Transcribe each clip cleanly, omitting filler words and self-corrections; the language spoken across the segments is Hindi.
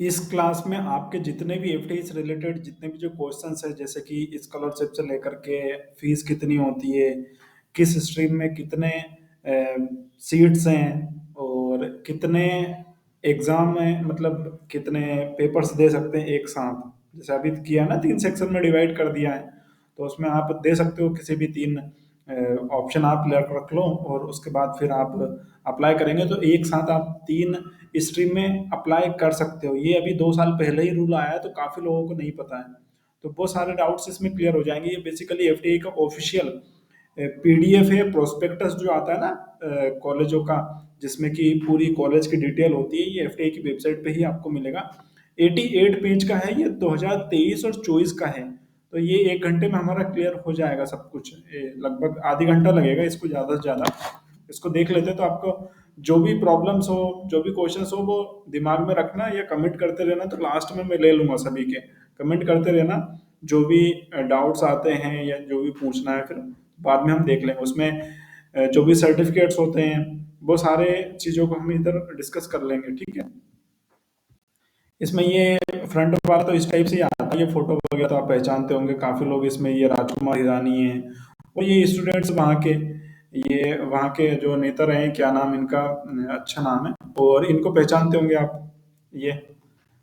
इस क्लास में आपके जितने भी एफडीआई से रिलेटेड जितने भी जो क्वेश्चंस है, जैसे कि स्कॉलरशिप से लेकर के फीस कितनी होती है, किस स्ट्रीम में कितने सीट्स हैं, और कितने एग्जाम में मतलब कितने पेपर्स दे सकते हैं एक साथ। जैसे अभी किया ना, 3 सेक्शन में डिवाइड कर दिया है, तो उसमें आप दे सकते हो किसी भी 3 ऑप्शन आप रख लो, और उसके बाद फिर आप अप्लाई करेंगे तो एक साथ आप 3 स्ट्रीम में अप्लाई कर सकते हो। ये अभी 2 साल पहले ही रूल आया है, तो काफ़ी लोगों को नहीं पता है। तो वो सारे डाउट्स इसमें क्लियर हो जाएंगे। ये बेसिकली एफटीआई का ऑफिशियल पीडीएफ है, प्रोस्पेक्टस जो आता है ना कॉलेजों का, जिसमें कि पूरी कॉलेज की डिटेल होती है, ये एफटीआई की वेबसाइट पे ही आपको मिलेगा। 88 पेज का है ये, 2023 और 24 का है। तो ये 1 घंटे में हमारा क्लियर हो जाएगा सब कुछ। लगभग आधी घंटा लगेगा इसको, ज़्यादा से ज़्यादा। इसको देख लेते तो आपको जो भी प्रॉब्लम्स हो, जो भी क्वेश्चंस हो, वो दिमाग में रखना या कमेंट करते रहना, तो लास्ट में मैं ले लूंगा सभी के। कमेंट करते रहना, जो भी डाउट्स आते हैं या जो भी पूछना है, फिर बाद में हम देख लेंगे उसमें। जो भी सर्टिफिकेट्स होते हैं, वो सारे चीज़ों को हम इधर डिस्कस कर लेंगे, ठीक है। इसमें ये फ्रंट वाला तो इस टाइप से ही आता है, ये फोटो वगैरह तो आप पहचानते होंगे काफ़ी लोग। इसमें ये राजकुमार हिरानी है, और ये स्टूडेंट्स वहाँ के, ये वहाँ के जो नेता रहे हैं, क्या नाम इनका, अच्छा नाम है, और इनको पहचानते होंगे आप। ये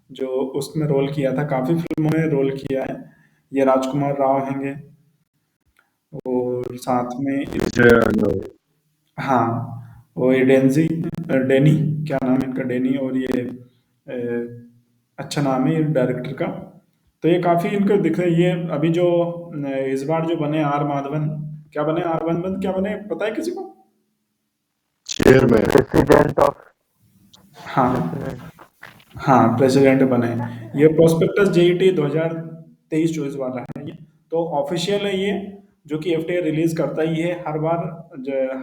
जो उसमें रोल किया था, काफ़ी फिल्मों में रोल किया है, ये राजकुमार राव हैंगे। और साथ में हाँ, वो ये डेनी, क्या नाम है इनका, डेनी, और ये अच्छा नाम है ये डायरेक्टर का। तो ये काफ़ी इनको दिख रहे, ये अभी जो इस बार जो बने आर माधवन, क्या बने आर माधवन, क्या बने पता है किसी को? चेयरमैन, प्रेसिडेंट ऑफ हाँ प्रेसिडेंट। हाँ, प्रेसिडेंट बने हैं। ये प्रोस्पेक्टस जेईटी 2023-24 वाला है ये। तो ऑफिशियल है ये, जो कि एफटीआई रिलीज करता ही है हर बार।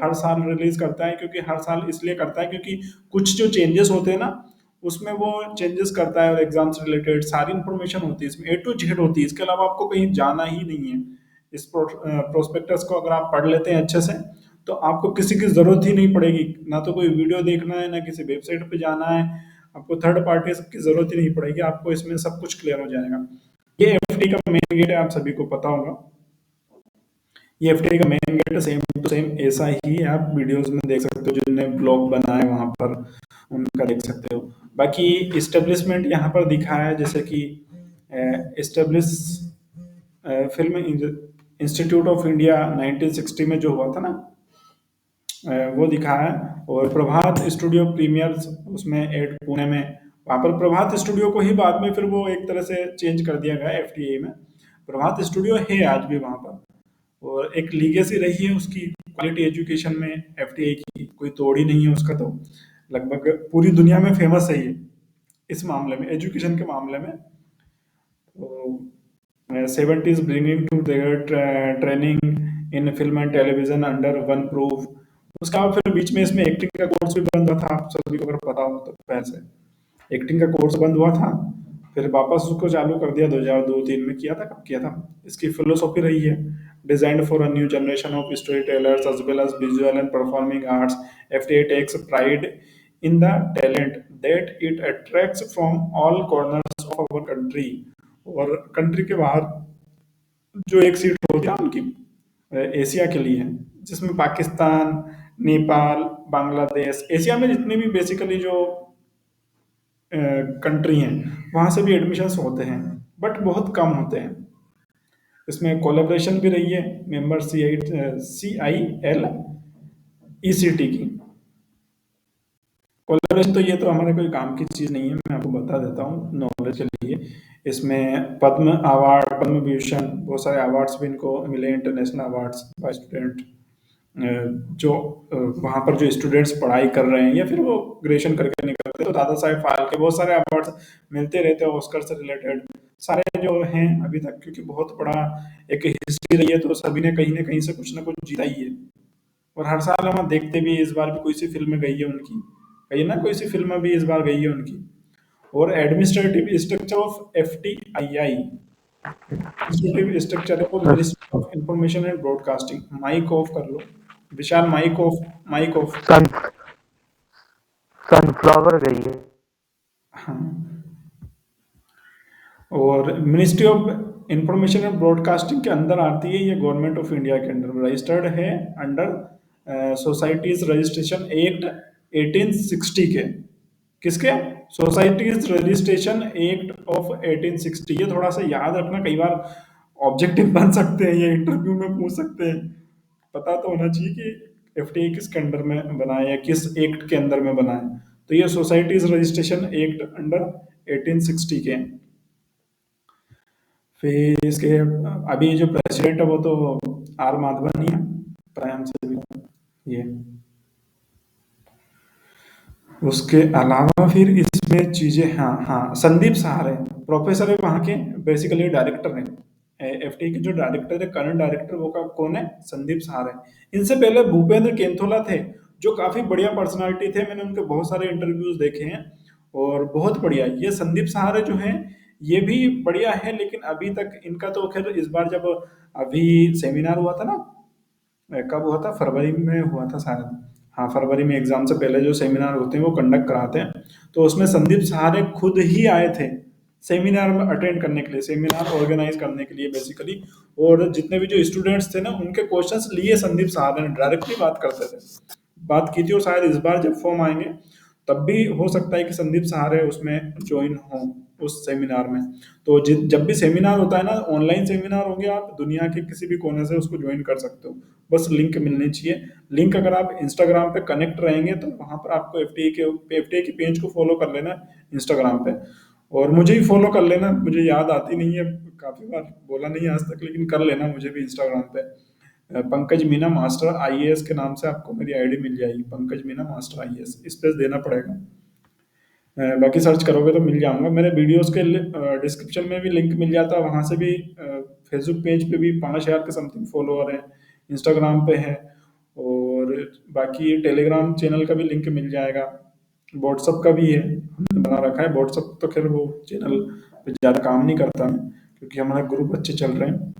हर साल रिलीज करता है, क्योंकि हर साल इसलिए करता है क्योंकि कुछ जो चेंजेस होते हैं ना, उसमें वो चेंजेस करता है, और एग्जाम से रिलेटेड सारी इंफॉर्मेशन होती है इसमें, A to Z होती है। इसके अलावा आपको कहीं जाना ही नहीं है। इस प्रोस्पेक्टस को अगर आप पढ़ लेते हैं अच्छे से, तो आपको किसी की जरूरत ही नहीं पड़ेगी, ना तो कोई वीडियो देखना है, ना किसी वेबसाइट पे जाना है। आपको थर्ड पार्टी की जरूरत ही नहीं पड़ेगी, आपको इसमें सब कुछ क्लियर हो जाएगा। ये एफडी का मेन गेट है, आप सभी को पता होगा। ये एफडी का main gate same to same ऐसा ही है, आप वीडियोस में देख सकते हो, जिनने ब्लॉग बनाए वहां पर उनका देख सकते हो। बाकी इस्टेब्लिशमेंट यहाँ पर दिखा है, जैसे कि establish film institute of India 1960 में जो हुआ था ना, वो दिखा है। और प्रभात स्टूडियो प्रीमियर्स उसमें एड पुणे में, वहाँ पर प्रभात स्टूडियो को ही बाद में फिर वो एक तरह से चेंज कर दिया गया एफटीए में। प्रभात स्टूडियो है आज भी वहाँ पर, और एक लीगेसी रही है उसकी क्वालिटी एजुकेशन में एफटीए की, कोई तोड़ ही नहीं है उसका। तो लगभग पूरी दुनिया में फेमस है ये इस मामले में, एजुकेशन के मामले में। तो 70s bringing to their training in film and television under one proof. उसका फिर बीच में इसमें एक्टिंग का कोर्स भी बंद हुआ था, आप सभी को अगर पता हो तो। पहले से एक्टिंग का कोर्स बंद हुआ था, फिर वापस उसको चालू कर दिया 2002-3 में। किया था, कब किया था? इसकी फिलोसॉफी रही है, designed for a new generation of storytellers as well as visual and performing arts. FTA takes pride in the talent that it attracts from all corners of our country. और कंट्री के बाहर जो एक सीट होती है उनकी एशिया के लिए, जिसमें पाकिस्तान, नेपाल, बांग्लादेश, एशिया में जितनी भी बेसिकली जो कंट्री हैं, वहाँ से भी एडमिशन्स होते हैं, बट बहुत कम होते हैं। इसमें कोलेब्रेशन भी रही है मेंबर CIL ECT की। कोलेब्रेशन तो ये तो हमारे कोई काम की चीज़ नहीं है, मैं आपको बता देता हूँ नॉलेज के लिए। इसमें पद्म अवार्ड, पद्म भूषण, बहुत सारे अवार्ड्स भी इनको मिले, इंटरनेशनल अवार्ड्स बाय स्टूडेंट। जो वहाँ पर जो स्टूडेंट्स पढ़ाई कर रहे हैं या फिर वो ग्रेजुएशन करके निकलते हैं, तो दादा साहेब फाल्के बहुत सारे अवार्ड्स मिलते रहते हैं ऑस्कर से रिलेटेड सारे जो हैं अभी तक, क्योंकि बहुत बड़ा एक हिस्ट्री रही है, तो सभी ने कहीं ना कहीं से कुछ ना कुछ जीता ही है। और हर साल हम देखते भी, इस बार भी कोई सी फिल्म गई है उनकी, कहीं ना कोई सी फिल्म भी इस बार गई है उनकी। और administrative structure of FTII, administrative structure है वो ministry of information and broadcasting. Mike off कर लो Vishal, mike off, mic off. Sun sunflower गई है। हाँ, और ministry of information and broadcasting के अंदर आती है, ये गवर्नमेंट ऑफ इंडिया के अंडर रजिस्टर्ड है अंडर सोसाइटीज रजिस्ट्रेशन एक्ट 1860 के। किसके? Societies registration act of 1860। ये थोड़ा सा याद रखना, कई बार ऑब्जेक्टिव बन सकते हैं, ये इंटरव्यू में पूछ सकते हैं। पता तो होना चाहिए कि एफटीआई किसके अंडर में बना है या किस एक्ट के अंदर में बना है। तो ये सोसाइटीज रजिस्ट्रेशन एक्ट अंडर 1860 के हैं। फिर इसके अभी जो प्रेसिडेंट है वो तो आर माधवन ही है, प्राइम से भी ये। उसके अलावा फिर इसमें चीजें, हाँ हाँ, संदीप सहारे प्रोफेसर है वहाँ के, बेसिकली डायरेक्टर है एफटी के। जो डायरेक्टर है, करंट डायरेक्टर, वो का कौन है? संदीप सहारे। इनसे पहले भूपेंद्र केंथोला थे, जो काफी बढ़िया पर्सनालिटी थे, मैंने उनके बहुत सारे इंटरव्यूज देखे हैं और बहुत बढ़िया। ये संदीप सहारे जो हैं, ये भी बढ़िया है, लेकिन अभी तक इनका तो खैर, इस बार जब अभी सेमिनार हुआ था ना, कब हुआ था? फरवरी में हुआ था शायद। हाँ, फरवरी में एग्जाम से पहले जो सेमिनार होते हैं वो कंडक्ट कराते हैं, तो उसमें संदीप सहारे खुद ही आए थे सेमिनार में अटेंड करने के लिए, सेमिनार ऑर्गेनाइज करने के लिए बेसिकली। और जितने भी जो स्टूडेंट्स थे ना, उनके क्वेश्चंस लिए संदीप सहारे ने, डायरेक्टली बात करते थे, बात की थी। और शायद इस बार जब फॉर्म आएंगे तब भी हो सकता है कि संदीप सहारे उसमें ज्वाइन हो उस सेमिनार में। तो जब भी सेमिनार होता है ना, ऑनलाइन सेमिनार होंगे, आप दुनिया के किसी भी कोने से उसको ज्वाइन कर सकते हो, बस लिंक मिलनी चाहिए। लिंक अगर आप इंस्टाग्राम पे कनेक्ट रहेंगे तो वहां पर आपको एफटीए के पेज को फॉलो कर लेना इंस्टाग्राम पे, और मुझे भी फॉलो कर लेना। मुझे याद आती नहीं है, काफी बार बोला नहीं आज तक, लेकिन कर लेना मुझे भी इंस्टाग्राम पे। पंकज मीना मास्टर आईएएस के नाम से आपको मेरी आईडी मिल जाएगी, पंकज मीना मास्टर आईएएस, इस पे देना पड़ेगा। बाकी सर्च करोगे तो मिल जाऊंगा। मेरे वीडियोस के डिस्क्रिप्शन में भी लिंक मिल जाता है, वहां से भी। फेसबुक पेज पे भी 5,000 के समथिंग फॉलोअर हैं, इंस्टाग्राम पे है, और बाकी टेलीग्राम चैनल का भी लिंक मिल जाएगा। व्हाट्सअप का भी है, हमने बना रखा है। व्हाट्सअप तो खैर वो चैनल पे ज़्यादा काम नहीं करता मैं, क्योंकि हमारे ग्रुप अच्छे चल रहे हैं।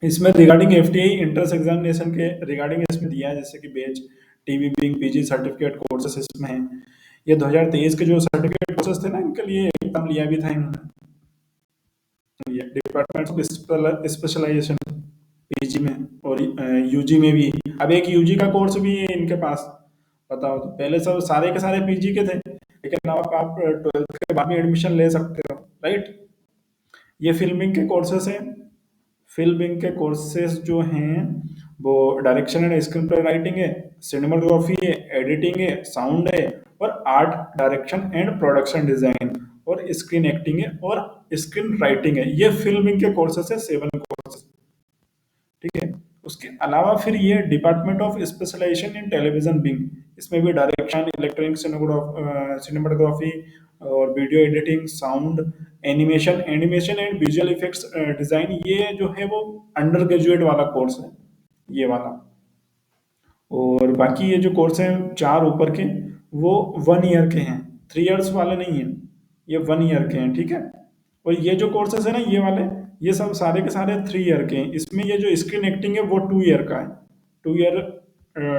इसमें रिगार्डिंग एफटीआई एंट्रेंस एग्जामिनेशन के रिगार्डिंग इसमें दिया है, जैसे कि batch TV wing PG certificate courses इसमें हैं। ये 2023 के जो सर्टिफिकेट कोर्सेस थे ना, इनके लिए एग्जाम लिया भी था इन्होंने। ये डिपार्टमेंट ऑफ स्पेशलाइजेशन पीजी में और यूजी में भी। अब एक यूजी का कोर्स भी है इनके पास, बताओ। तो पहले सब सारे के सारे पीजी के थे, लेकिन अब आप 12th के बाद में एडमिशन ले सकते हो, राइट। ये फिल्मिंग के कोर्सेस हैं। फिल्मिंग के कोर्सेज जो हैं, वो direction and screenplay writing है, सिनेमाटोग्राफी है, एडिटिंग है, साउंड है, और art direction and production design, और स्क्रीन एक्टिंग है, और स्क्रीन राइटिंग है। ये फिल्मिंग के कोर्सेस है, 7 कोर्सेस, ठीक है। उसके अलावा फिर ये department of specialization in television wing, इसमें भी डायरेक्शन, इलेक्ट्रॉनिक सिनेमाटोग्राफी, और video editing, sound, animation animation and visual effects design, ये जो है वो अंडर ग्रेजुएट वाला कोर्स है, ये वाला। और बाकी ये जो कोर्स हैं चार ऊपर के, वो 1 ईयर के हैं, 3 इयर्स वाले नहीं हैं, ये 1 ईयर के हैं, ठीक है। और ये जो कोर्सेस है ना, ये वाले, ये सब सारे के सारे 3 ईयर के हैं। इसमें ये जो स्क्रीन एक्टिंग है वो 2 ईयर का है, 2 ईयर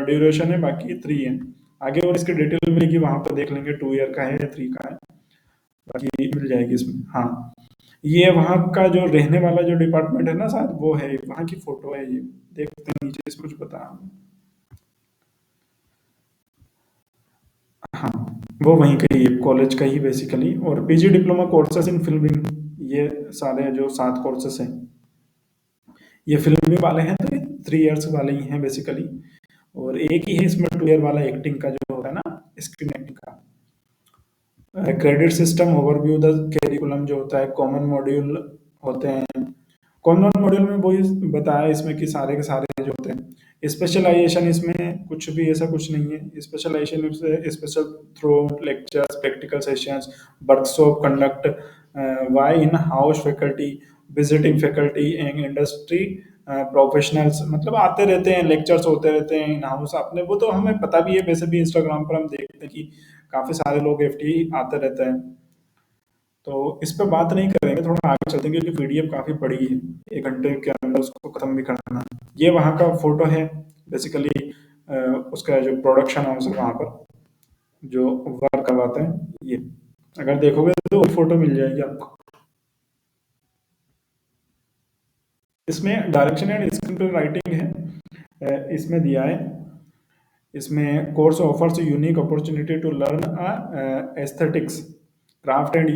ड्यूरेशन है, बाकी 3 है। आगे और इसकी डिटेल मिलेगी, वहां पर देख लेंगे 2 ईयर का है या 3 का है, बाकी मिल जाएगी इसमें। हाँ, ये वहाँ का जो रहने वाला जो डिपार्टमेंट है ना, शायद वो है, वहाँ की फोटो है ये, देखते हैं नीचे इसमें कुछ बता। हाँ, वो वहीं का ही है, कॉलेज का ही बेसिकली। और PG diploma courses in filming, ये सारे जो 7 कोर्सेज हैं, ये फिल्मिंग वाले हैं, तो 3 इयर्स वाले ही हैं बेसिकली। और एक ही है इसमें 2 ईयर वाला एक्टिंग का जो होता है ना, स्क्रीन एक्टिंग का। Credit system overview, the curriculum जो होता है, कॉमन मॉड्यूल होते हैं। कॉमन मॉड्यूल में वही बताया इसमें कि सारे के सारे जो होते हैं। स्पेशलाइजेशन इसमें कुछ भी ऐसा कुछ नहीं है। Specialization special through lectures, practical sessions, workshop conduct, by in house faculty, visiting faculty and industry professionals, मतलब आते रहते हैं, लेक्चर्स होते रहते हैं इन हाउस अपने, वो तो हमें पता भी है, वैसे भी इंस्टाग्राम पर हम देखते हैं कि काफी सारे लोग एफटी आते रहते हैं। तो इस पे बात नहीं करेंगे, थोड़ा आगे चलते हैं, क्योंकि पीडीएफ काफी बड़ी है, 1 घंटे के अंदर उसको खत्म भी करना है। ये वहाँ का फोटो है बेसिकली, उसका जो प्रोडक्शन हाउस है वहाँ पर जो वर्क करवाते हैं, ये अगर देखोगे तो फोटो मिल जाएगी आपको। इसमें direction and screenplay writing है, इसमें दिया है। इसमें course offers unique opportunity to learn aesthetics craft and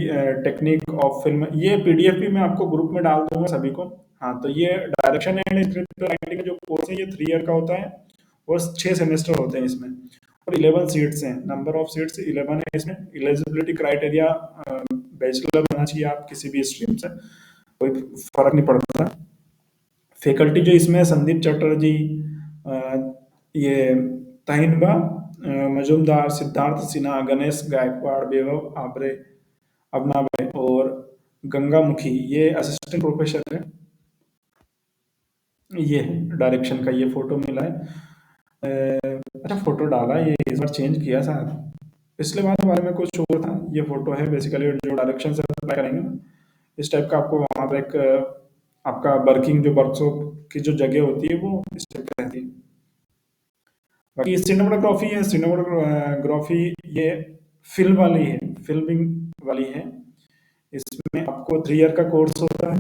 technique of film. ये पीडीएफ भी मैं आपको ग्रुप में डाल दूंगा सभी को। हाँ, तो ये डायरेक्शन एंड स्क्रिप्ट राइटिंग का जो कोर्स है ये 3 ईयर का होता है और 6 सेमेस्टर होते हैं इसमें, और 11 सीट्स हैं। नंबर ऑफ सीट्स 11 है इसमें। एलिजिबिलिटी क्राइटेरिया बैचलर होना चाहिए आप किसी भी स्ट्रीम से, कोई फर्क नहीं पड़ता। फैकल्टी जो इसमें संदीप चटर्जी, अ, ये तहिनबा मजूमदार, सिद्धार्थ सिन्हा, गणेश गायकवाड़, वैभव आबरे, अबनावे और गंगा मुखी, ये असिस्टेंट प्रोफेसर है। ये डायरेक्शन का ये फोटो मिला है। अच्छा फोटो डाला है, ये इस बार चेंज किया शायद, पिछले बार हमारे में कुछ और था। ये फोटो है बेसिकली जो डायरेक्शन से अप्लाई करेंगे ना, इस टाइप का आपको वहाँ पर एक आपका वर्किंग जो वर्कशॉप की जो जगह होती है वो इस टाइप की रहती है। बाकी सिनेमाटोग्राफी है, सिनेमाटोग्राफी ये फिल्म वाली है, फिल्मिंग वाली है। इसमें आपको 3 ईयर का कोर्स होता है,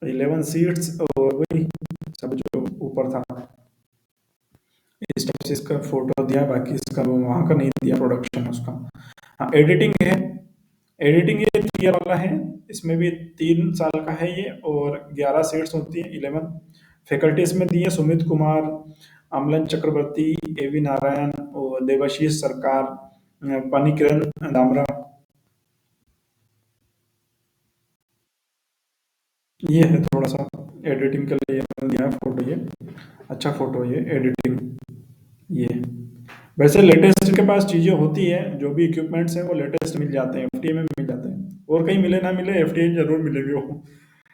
11 सीट्स, और वही सब जो ऊपर था इस टाइप से इसका फोटो दिया। बाकी इसका वो वहाँ का नहीं दिया प्रोडक्शन उसका। हाँ, एडिटिंग है। एडिटिंग ये 3 ईयर वाला है, इसमें भी 3 साल का है ये, और 11 सीट्स होती है, 11। फैकल्टी इसमें दी है सुमित कुमार, अमलन चक्रवर्ती, एवी नारायण और देवाशीष सरकार, पानी किरण दामरा। ये है थोड़ा सा एडिटिंग के लिए दिया है फोटो ये। अच्छा फोटो ये एडिटिंग ये। वैसे लेटेस्ट के पास चीज़ें होती है, जो भी इक्विपमेंट्स हैं वो लेटेस्ट मिल जाते हैं, एफटीए में मिल जाते हैं, और कहीं मिले ना मिले एफटीए जरूर मिलेंगे वो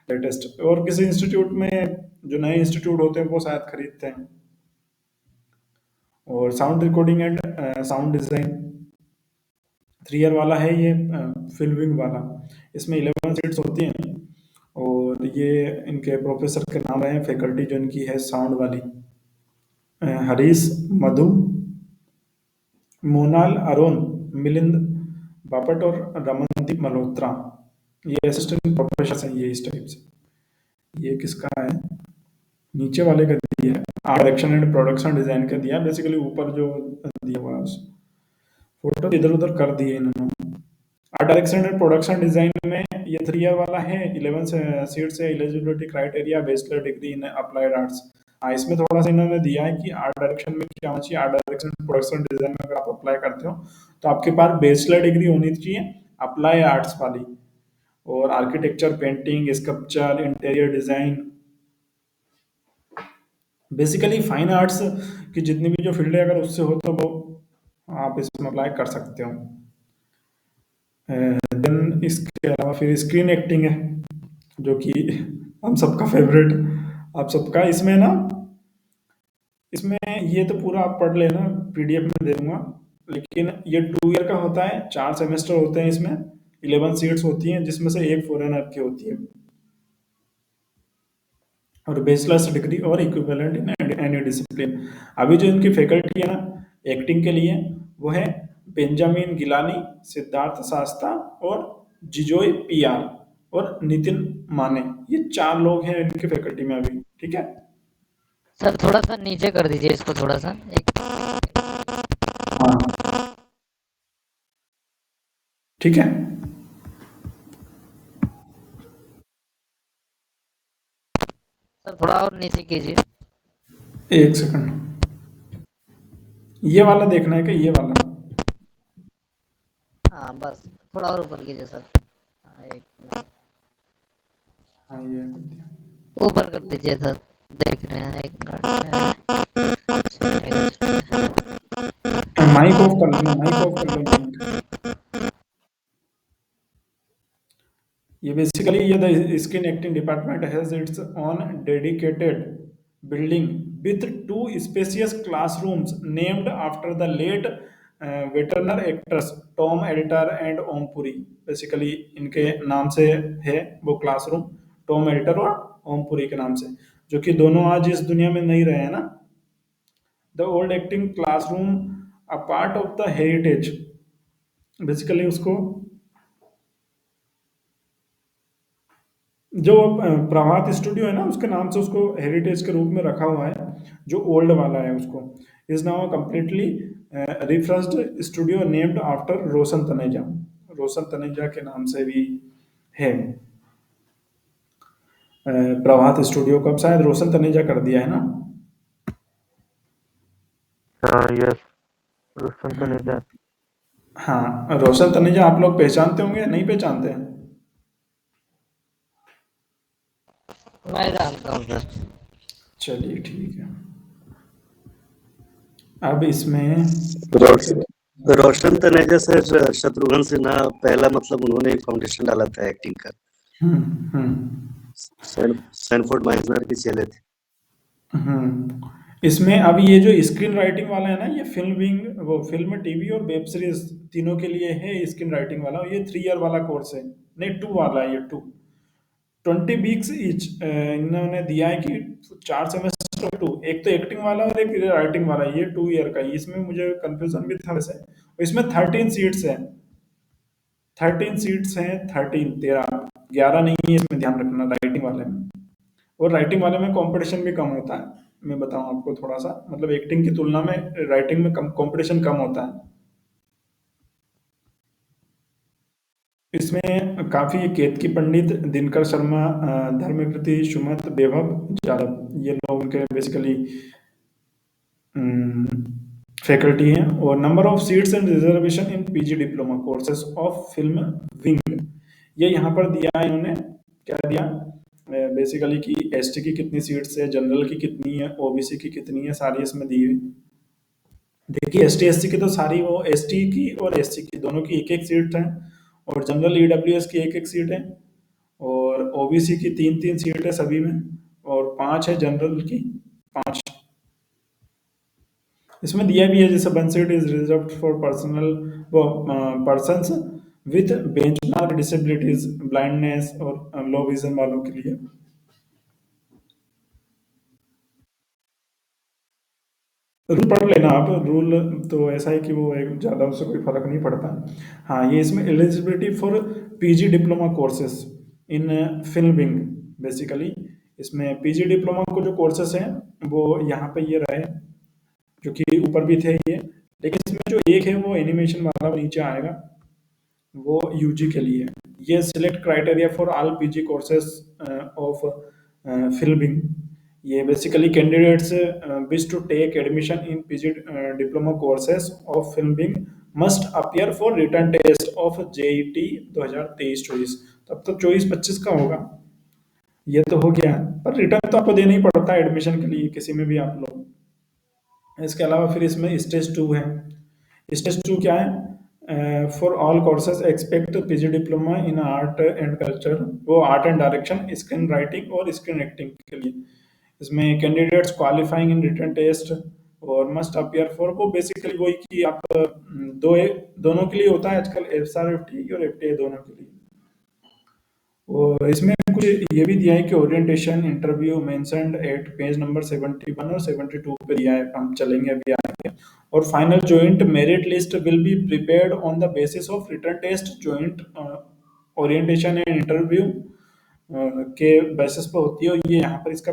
लेटेस्ट। और किसी इंस्टीट्यूट में, जो नए इंस्टीट्यूट होते हैं वो शायद खरीदते हैं। और sound recording and sound design 3 year वाला है ये, फिल्मिंग वाला। इसमें 11 सीट्स होती हैं, और ये इनके प्रोफेसर के नाम रहे हैं। फैकल्टी जो इनकी है साउंड वाली, हरीश, मधु, मोनाल अरोन, मिलिंद बापट और रमनदीप मल्होत्रा, ये असिस्टेंट प्रोफेसर हैं ये इस टाइप से। ये किसका है, नीचे वाले का दिया है, art direction and production design का दिया, बेसिकली ऊपर जो दिया हुआ है फोटो इधर उधर कर दिए इन्होंने। Art direction and production design में ये 3 ईयर वाला है, 11 सीट से। Eligibility criteria bachelor degree in applied arts. हाँ, इसमें थोड़ा सा इन्होंने दिया है कि आर्ट डायरेक्शन में क्या होना चाहिए। Art direction and production design में अगर आप अप्लाई करते हो तो आपके पास बैचलर डिग्री होनी चाहिए अप्लाई आर्ट्स वाली, और architecture, painting, sculpture, interior design, basically fine arts की जितनी भी जो फील्ड है अगर उससे हो तो वो आप इसमें अप्लाई कर सकते हो। देन इसके अलावा फिर स्क्रीन एक्टिंग है, जो कि हम सबका फेवरेट, आप सबका। इसमें ना, इसमें ये तो पूरा आप पढ़ लेना, पीडीएफ में दे दूंगा, लेकिन ये 2 ईयर का होता है, 4 सेमेस्टर होते हैं इसमें, 11 सीट्स होती हैं जिसमें से एक फॉरेनर की होती है, और बैचलर्स डिग्री और इक्विवेलेंट इन एनी डिसिप्लिन। अभी जो इनकी फैकल्टी है ना एक्टिंग के लिए, वो है बेंजामिन गिलानी, सिद्धार्थ शास्ता और जिजोय पीआर और नितिन माने। ये 4 लोग हैं इनकी फैकल्टी में अभी, ठीक है। सर थोड़ा सा नीचे कर दीजिए इसको, थोड़ा सा एक। हाँ, ठीक है। सर थोड़ा और नीचे कीजिए। एक सेकंड, ये वाला देखना है कि ये वाला? हाँ बस, थोड़ा और ऊपर कीजिए सर। हाँ, एक मिनट। हाँ, ये कर दिया। ऊपर कर दीजिए सर। देख रहे हैं, एक मिनट। माइक ऑफ कर लेना, माइक ऑफ कर लो, माइक। ये बेसिकली ये the screen acting department has its own dedicated building with 2 spacious classrooms named after the late veteran actors Tom Alter and Om Puri. Basically इनके नाम से है वो क्लासरूम, टॉम एडिटर और ओमपुरी के नाम से, जो कि दोनों आज इस दुनिया में नहीं रहे हैं ना। The old acting classroom a part of the heritage, basically उसको जो प्रभात स्टूडियो है ना, उसके नाम से उसको हेरिटेज के रूप में रखा हुआ है। जो ओल्ड वाला है उसको is now completely refreshed studio named after Roshan Taneja. Roshan Taneja के नाम से भी है। प्रभात स्टूडियो को अब शायद रोशन तनेजा कर दिया है ना। हाँ यस, रोशन तनेजा। हाँ, रोशन तनेजा आप लोग पहचानते होंगे या नहीं पहचानते हैं? मैं जानता हूँ सर। चलिए ठीक है। अब इसमें रोशन रोशन तनेजा सर शत्रुघ्न सिन्हा पहला मतलब उन्होंने फाउंडेशन डाला था एक्टिंग का। सैनफोर्ड माइजनर के चेले थे। इसमें अब ये जो स्क्रीन राइटिंग वाला है ना, ये फिल्मिंग वो फिल्म टीवी और वेब सीरीज तीनों के लिए है स्क्रीन राइटिंग वाला। ये 3 ईयर वाला कोर्स है, नहीं 2 वाला है, ये 20 वीक्स ईच इन्होंने दिया है कि 4 सेमेस्टर 2। एक तो एक्टिंग वाला और एक राइटिंग वाला, ये 2 ईयर का ही। इसमें मुझे कंफ्यूजन भी था वैसे। इसमें 13 सीट्स हैं, 13 सीट्स हैं, 13 11 नहीं है इसमें, ध्यान रखना राइटिंग वाले में। और राइटिंग वाले में कंपटीशन भी कम होता है। मैं बताऊं आपको थोड़ा सा, मतलब एक्टिंग की तुलना में राइटिंग में कम कंपटीशन कम होता है। इसमें काफी केतकी पंडित, दिनकर शर्मा, धर्मकृति, सुमत, वैभव यादव, ये लोग के बेसिकली फैकल्टी हैं। और number of seats and reservation in PG diploma courses of film wing, ये यहाँ पर दिया है इन्होंने। क्या दिया बेसिकली कि एसटी की कितनी सीट्स है, जनरल की कितनी है, ओबीसी की कितनी है, सारी इसमें दी हुई। देखिए एसटी एससी की तो सारी, वो एसटी की और एससी की दोनों की एक एक सीट है, और जनरल ईडब्ल्यूएस की एक एक सीट है, और ओबीसी की 3-3 सीट है सभी में, और 5 है जनरल की, 5। इसमें दिया भी है जैसे 1 seat is reserved for personal वो persons with benchmark disabilities, blindness और लो विजन वालों के लिए। रूल पढ़ लेना आप, रूल तो ऐसा है कि वो एक ज़्यादा उससे कोई फर्क नहीं पड़ता। हाँ, ये इसमें eligibility for PG diploma courses in filming, basically इसमें पीजी डिप्लोमा को जो कोर्सेज हैं वो यहाँ पे ये रहे, जो कि ऊपर भी थे ये। लेकिन इसमें जो एक है वो एनिमेशन वाला, वो नीचे आएगा, वो यूजी के लिए। ये select criteria for all PG courses of filming. ये basically candidates wish to take admission in PG diploma courses of filming must appear for written test of JET 2023-24। तब तो 24-25 का होगा। ये तो हो गया, पर रिटर्न तो आपको देना ही पड़ता है एडमिशन के लिए, किसी में भी आप लोग। इसके अलावा फिर इसमें स्टेज 2 है। स्टेज 2 क्या है? For all courses expect PG diploma in art and culture, वो art and direction, screen writing और स्क्रीन एक्टिंग के लिए। इसमें candidates qualifying in written test और मस्ट अपीयर फॉर, वो बेसिकली वही कि आप दोनों के लिए होता है आजकल, एफएसआरएफटी और एफटीए दोनों के लिए। और इसमें कुछ ये भी दिया है कि orientation interview mentioned at page number 71 और 72 पे दिया है, हम चलेंगे अभी आगे। और final joint merit list will be prepared on the basis of written test, joint orientation and interview के बेसिस पर होती है। और ये यहाँ पर इसका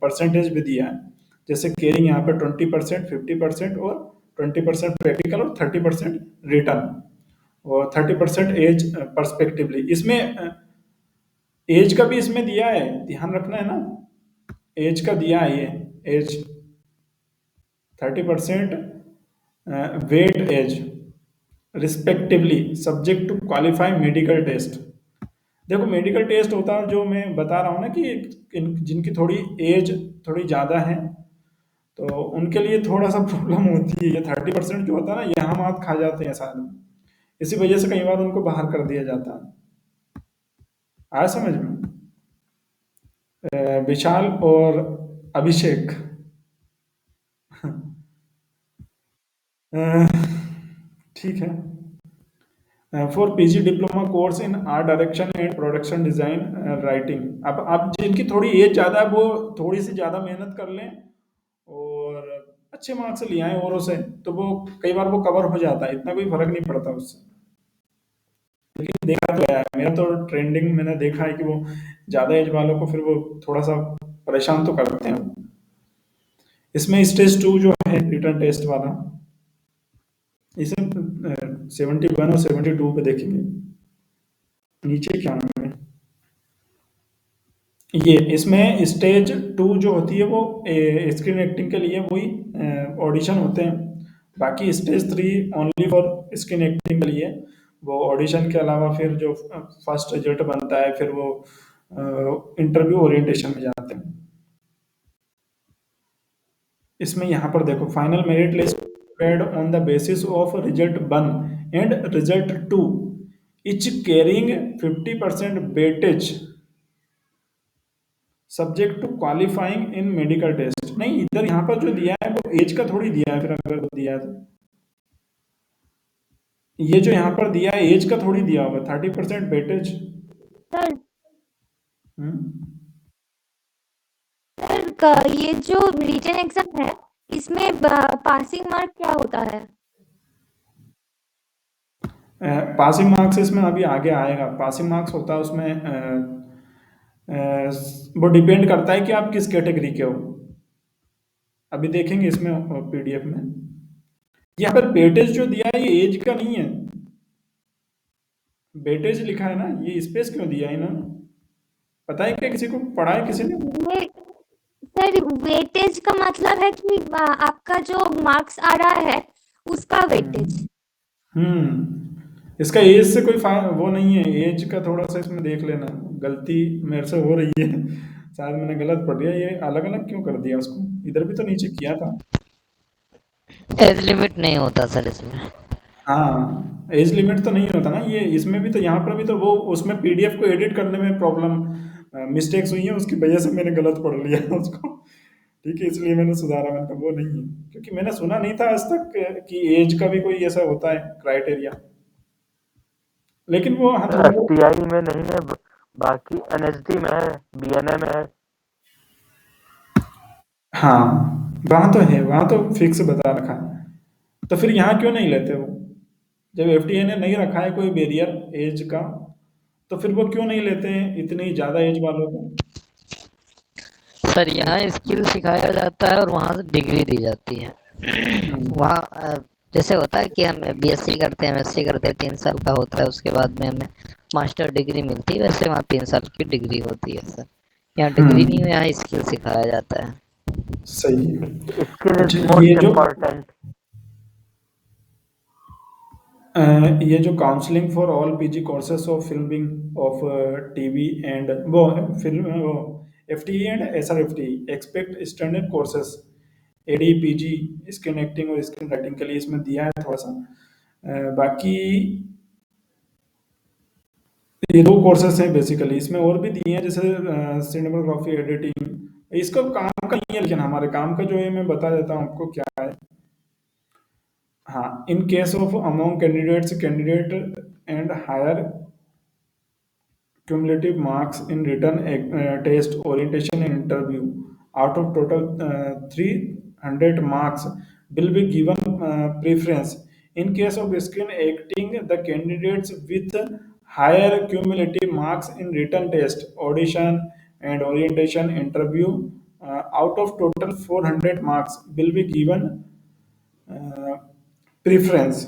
परसेंटेज भी दिया है, जैसे केयरिंग यहाँ पर 20%, 50% और 20% प्रैक्टिकल और 30% रिटर्न और 30% एज पर्सपेक्टिवली। इसमें एज का भी इसमें दिया है, ध्यान रखना है ना, एज का दिया है ये as 30% weight as respectively subject to qualify medical test. देखो मेडिकल टेस्ट होता है, जो मैं बता रहा हूँ ना कि जिनकी थोड़ी एज थोड़ी ज़्यादा है तो उनके लिए थोड़ा सा प्रॉब्लम होती है। ये 30% जो होता है ना, यहाँ हाथ खा जाते हैं सारे, इसी वजह से कई बार उनको बाहर कर दिया जाता है। आया समझ में? विशाल और अभिषेक ठीक है। For PG diploma course in art direction and production design writing. अब आप जिनकी थोड़ी एज ज़्यादा है वो थोड़ी सी ज़्यादा मेहनत कर लें और अच्छे मार्क्स ले आए औरों से, तो वो कई बार वो कवर हो जाता है, इतना कोई फर्क नहीं पड़ता उससे। लेकिन देखा तो है, मेरा तो ट्रेंडिंग मैंने देखा है कि वो ज़्यादा एज वालों को फिर वो थोड़ा सा परेशान तो करते हैं। इसमें स्टेज 2 जो है रिटर्न टेस्ट वाला, इसे 71 और 72 पे देखेंगे। नीचे क्या है, ये इसमें स्टेज 2 जो होती है वो स्क्रीन एक्टिंग के लिए वही ऑडिशन होते हैं। बाकी stage 3 only for screen acting के लिए, वो ऑडिशन के अलावा फिर जो फर्स्ट रिजल्ट बनता है फिर वो इंटरव्यू ओरिएंटेशन में जाते हैं। इसमें यहाँ पर देखो, final merit list prepared on the basis of result 1 and result 2 each carrying 50% weightage subject to qualifying in medical test। नहीं, इधर यहाँ पर जो दिया है वो एज का थोड़ी दिया है, फिर अगर दिया है तो ये जो यहाँ पर दिया है एज का थोड़ी दिया होगा, 30% वेटेज। सर सर ये जो रिटन एग्जाम है इसमें पासिंग मार्क क्या होता है? पासिंग मार्क्स इसमें अभी आगे आएगा। पासिंग मार्क्स होता है उसमें वो डिपेंड करता है कि आप किस कैटेगरी के हो। अभी देखेंगे इसमें पीडीएफ में। यहाँ पर वेटेज जो दिया है ये एज का नहीं है, वेटेज लिखा है ना, ये स्पेस क्यों दिया है इन्होंने, पता है क्या? किसी को पढ़ा है किसी ने? सर वेटेज का मतलब है कि आपका जो मार्क्स आ रहा है उसका वेटेज। इसका एज से कोई वो नहीं है, एज का थोड़ा सा इसमें देख लेना, गलती मेरे से हो रही है शायद मैंने गलत पढ़ दिया। ये अलग अलग क्यों कर दिया उसको, इधर भी तो नीचे किया था। एज लिमिट नहीं होता सर इसमें। हाँ, एज लिमिट तो नहीं होता ना ये, इसमें भी तो, यहाँ पर भी तो वो उसमें पीडीएफ को एडिट करने में प्रॉब्लम मिस्टेक्स हुई है, उसकी वजह से मैंने गलत पढ़ लिया उसको। ठीक है, इसलिए मैंने सुधारा। मैंने कहा वो नहीं है, क्योंकि मैंने सुना नहीं था आज तक कि एज का भी कोई ऐसा होता है क्राइटेरिया। लेकिन वो एफटीआई में नहीं है, बाकी एनएसडी में है, बीएनए में है। हाँ, वहाँ तो है, वहाँ तो फिक्स बता रखा है। तो फिर यहाँ क्यों नहीं लेते वो, जब एफटीए ने नहीं रखा है कोई बैरियर एज का, तो फिर वो क्यों नहीं लेते हैं इतनी ज़्यादा एज वालों को? सर यहाँ स्किल सिखाया जाता है और वहाँ से डिग्री दी जाती है। वहाँ जैसे होता है कि हम बीएससी करते हैं, एमएससी करते हैं, 3 साल का होता है, उसके बाद में हमें मास्टर डिग्री मिलती है, वैसे वहाँ 3 साल की डिग्री होती है सर। यहाँ डिग्री नहीं है, यहाँ स्किल सिखाया जाता है। सही है। Skill is most important. ये जो counselling for all PG courses of filming of TV and वो फिल्म वो FTE and SRFTE expect standard courses AD PG screen acting और स्क्रीन राइटिंग के लिए इसमें दिया है थोड़ा सा। बाकी ये 2 कोर्सेस हैं बेसिकली, इसमें और भी दिए हैं जैसे सिनेमाटोग्राफी एडिटिंग। इसका काम का नहीं है, लेकिन हमारे काम का जो है मैं बता देता हूँ आपको क्या है। हाँ, in case of among candidates candidate and higher cumulative marks in written test orientation and interview out of total 300 marks will be given preference. In case of screen acting, the candidates with higher cumulative marks in written test audition and orientation interview out of total 400 marks will be given preference.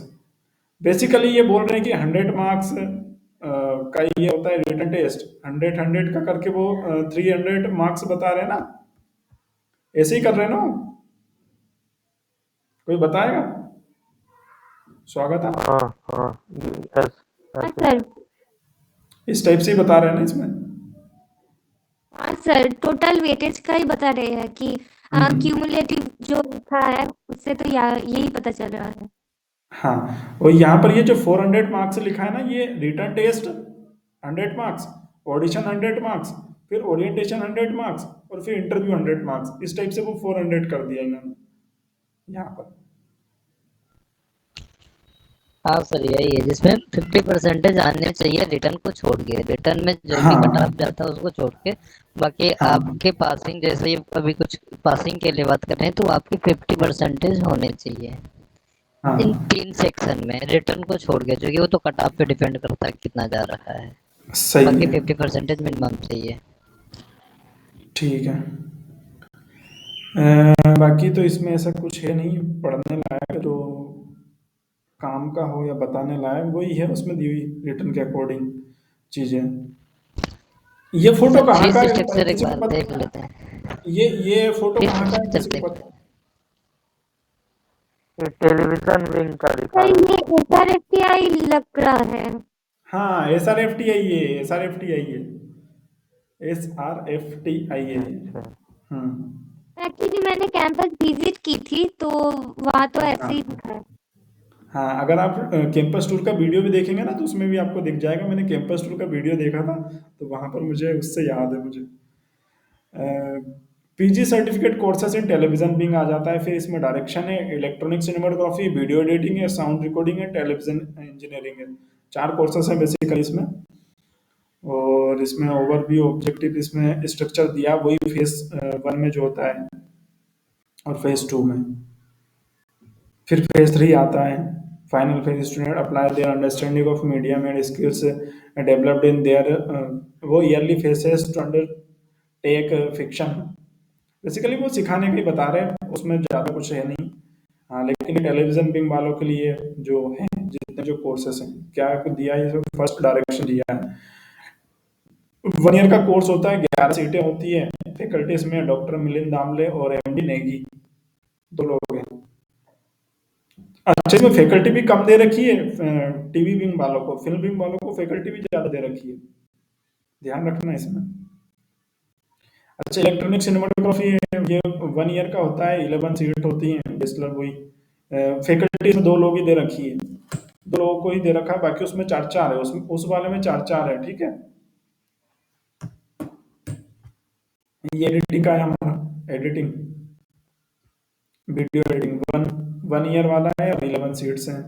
Basically ये बोल रहे हैं कि 100 मार्क्स का ये होता है रिटन टेस्ट, 100 का करके वो 300 मार्क्स बता रहे हैं ना, ऐसे ही कर रहे हैं ना? कोई बताएगा? स्वागत है। सर इस टाइप से ही बता रहे हैं ना इसमें। हाँ सर, टोटल वेटेज का ही बता रहे हैं कि क्यूमुलेटिव जो लिखा है उससे तो यही पता चल रहा है। हाँ, और यहाँ पर ये जो 400 मार्क्स लिखा है ना, ये written test 100 marks, audition 100 marks, फिर ओरिएंटेशन 100 मार्क्स और फिर इंटरव्यू 100 मार्क्स, इस टाइप से वो 400 कर दिया इन्होंने यहाँ पर। हाँ सर, यही है जिसमें 50% आने चाहिए रिटर्न को छोड़ के। रिटर्न में जो भी कट ऑफ जाता है उसको छोड़ के, बाकी आपके पासिंग, जैसे अभी कुछ पासिंग के लिए बात कर रहे हैं, तो आपकी 50% होने चाहिए। हाँ इन 3 सेक्शन में रिटर्न को छोड़ के, जो कि वो तो कट ऑफ पे डिपेंड करता है कितना जा रहा है। सही बाकी है, 50% मिनिमम चाहिए। ठीक है। बाकी तो इसमें ऐसा कुछ है नहीं पढ़ने लायक जो काम का हो या बताने लायक, वही है उसमें दी हुई रिटर्न के अकॉर्डिंग चीजें। ये फोटो सर कहाँ का फीस है स्ट्रक्चर एक किसी को बार देख पता? लेते हैं। ये फोटो फीस कहाँ का है स्ट्रक्चर किसी को देख पता? ये टेलीविजन विंग का दिखा सर रहा ये SRFTI लग रहा है। हाँ, SRFTI है, SRFTI है, SRFTI है है। ये। अच्छा एक्चुअली मैंने कैंपस विजिट की थी तो वहाँ तो ऐसे ही हाँ दिखा है। हाँ, अगर आप कैंपस टूर का वीडियो भी देखेंगे ना तो उसमें भी आपको दिख जाएगा। मैंने कैंपस टूर का वीडियो देखा था तो वहाँ पर मुझे उससे याद है मुझे। PG certificate courses in television बिंग आ जाता है, फिर इसमें डायरेक्शन है, इलेक्ट्रॉनिक सिनेमाटोग्राफी, वीडियो एडिटिंग है, साउंड रिकॉर्डिंग है, टेलीविजन इंजीनियरिंग है। 4 कोर्सेस हैं बेसिकली इसमें। और इसमें ओवरव्यू ऑब्जेक्टिव इसमें स्ट्रक्चर दिया वही फेज 1 में जो होता है और फेज 2 में। फिर फेज 3 आता है। Final phase student apply their understanding of medium and skills developed in their, वो early phases to undertake fiction. Basically वो सिखाने का ही बता रहे हैं, उसमें ज़्यादा कुछ है नहीं। हाँ, लेकिन टेलीविजन बिंग वालों के लिए जो है जितने जो कोर्सेस हैं क्या दिया है, इसमें फर्स्ट डायरेक्शन दिया है। 1 ईयर का कोर्स होता है, 11 सीटें होती है। फैकल्टीज में डॉक्टर मिलिंद दामले और MD नेगी, 2 लोग हैं। अच्छा, इसमें फैकल्टी भी कम दे रखी है टीवी विंग वालों को, फिल्म विंग वालों को फैकल्टी भी ज़्यादा दे रखी है, ध्यान रखना इसमें। अच्छा, इलेक्ट्रॉनिक सिनेमाटोग्राफी है, ये 1 ईयर का होता है, 11 सीट होती हैं, बैचलर वही। फैकल्टी में 2 लोग ही दे रखी है, 2 लोगों को ही दे रखा है, बाकी उसमें 4-4 है, उस वाले में 4-4 है, ठीक है। ये एडिटिंग का है हमारा, एडिटिंग, वीडियो एडिटिंग 1 ईयर वाला है और 11 सीट्स हैं।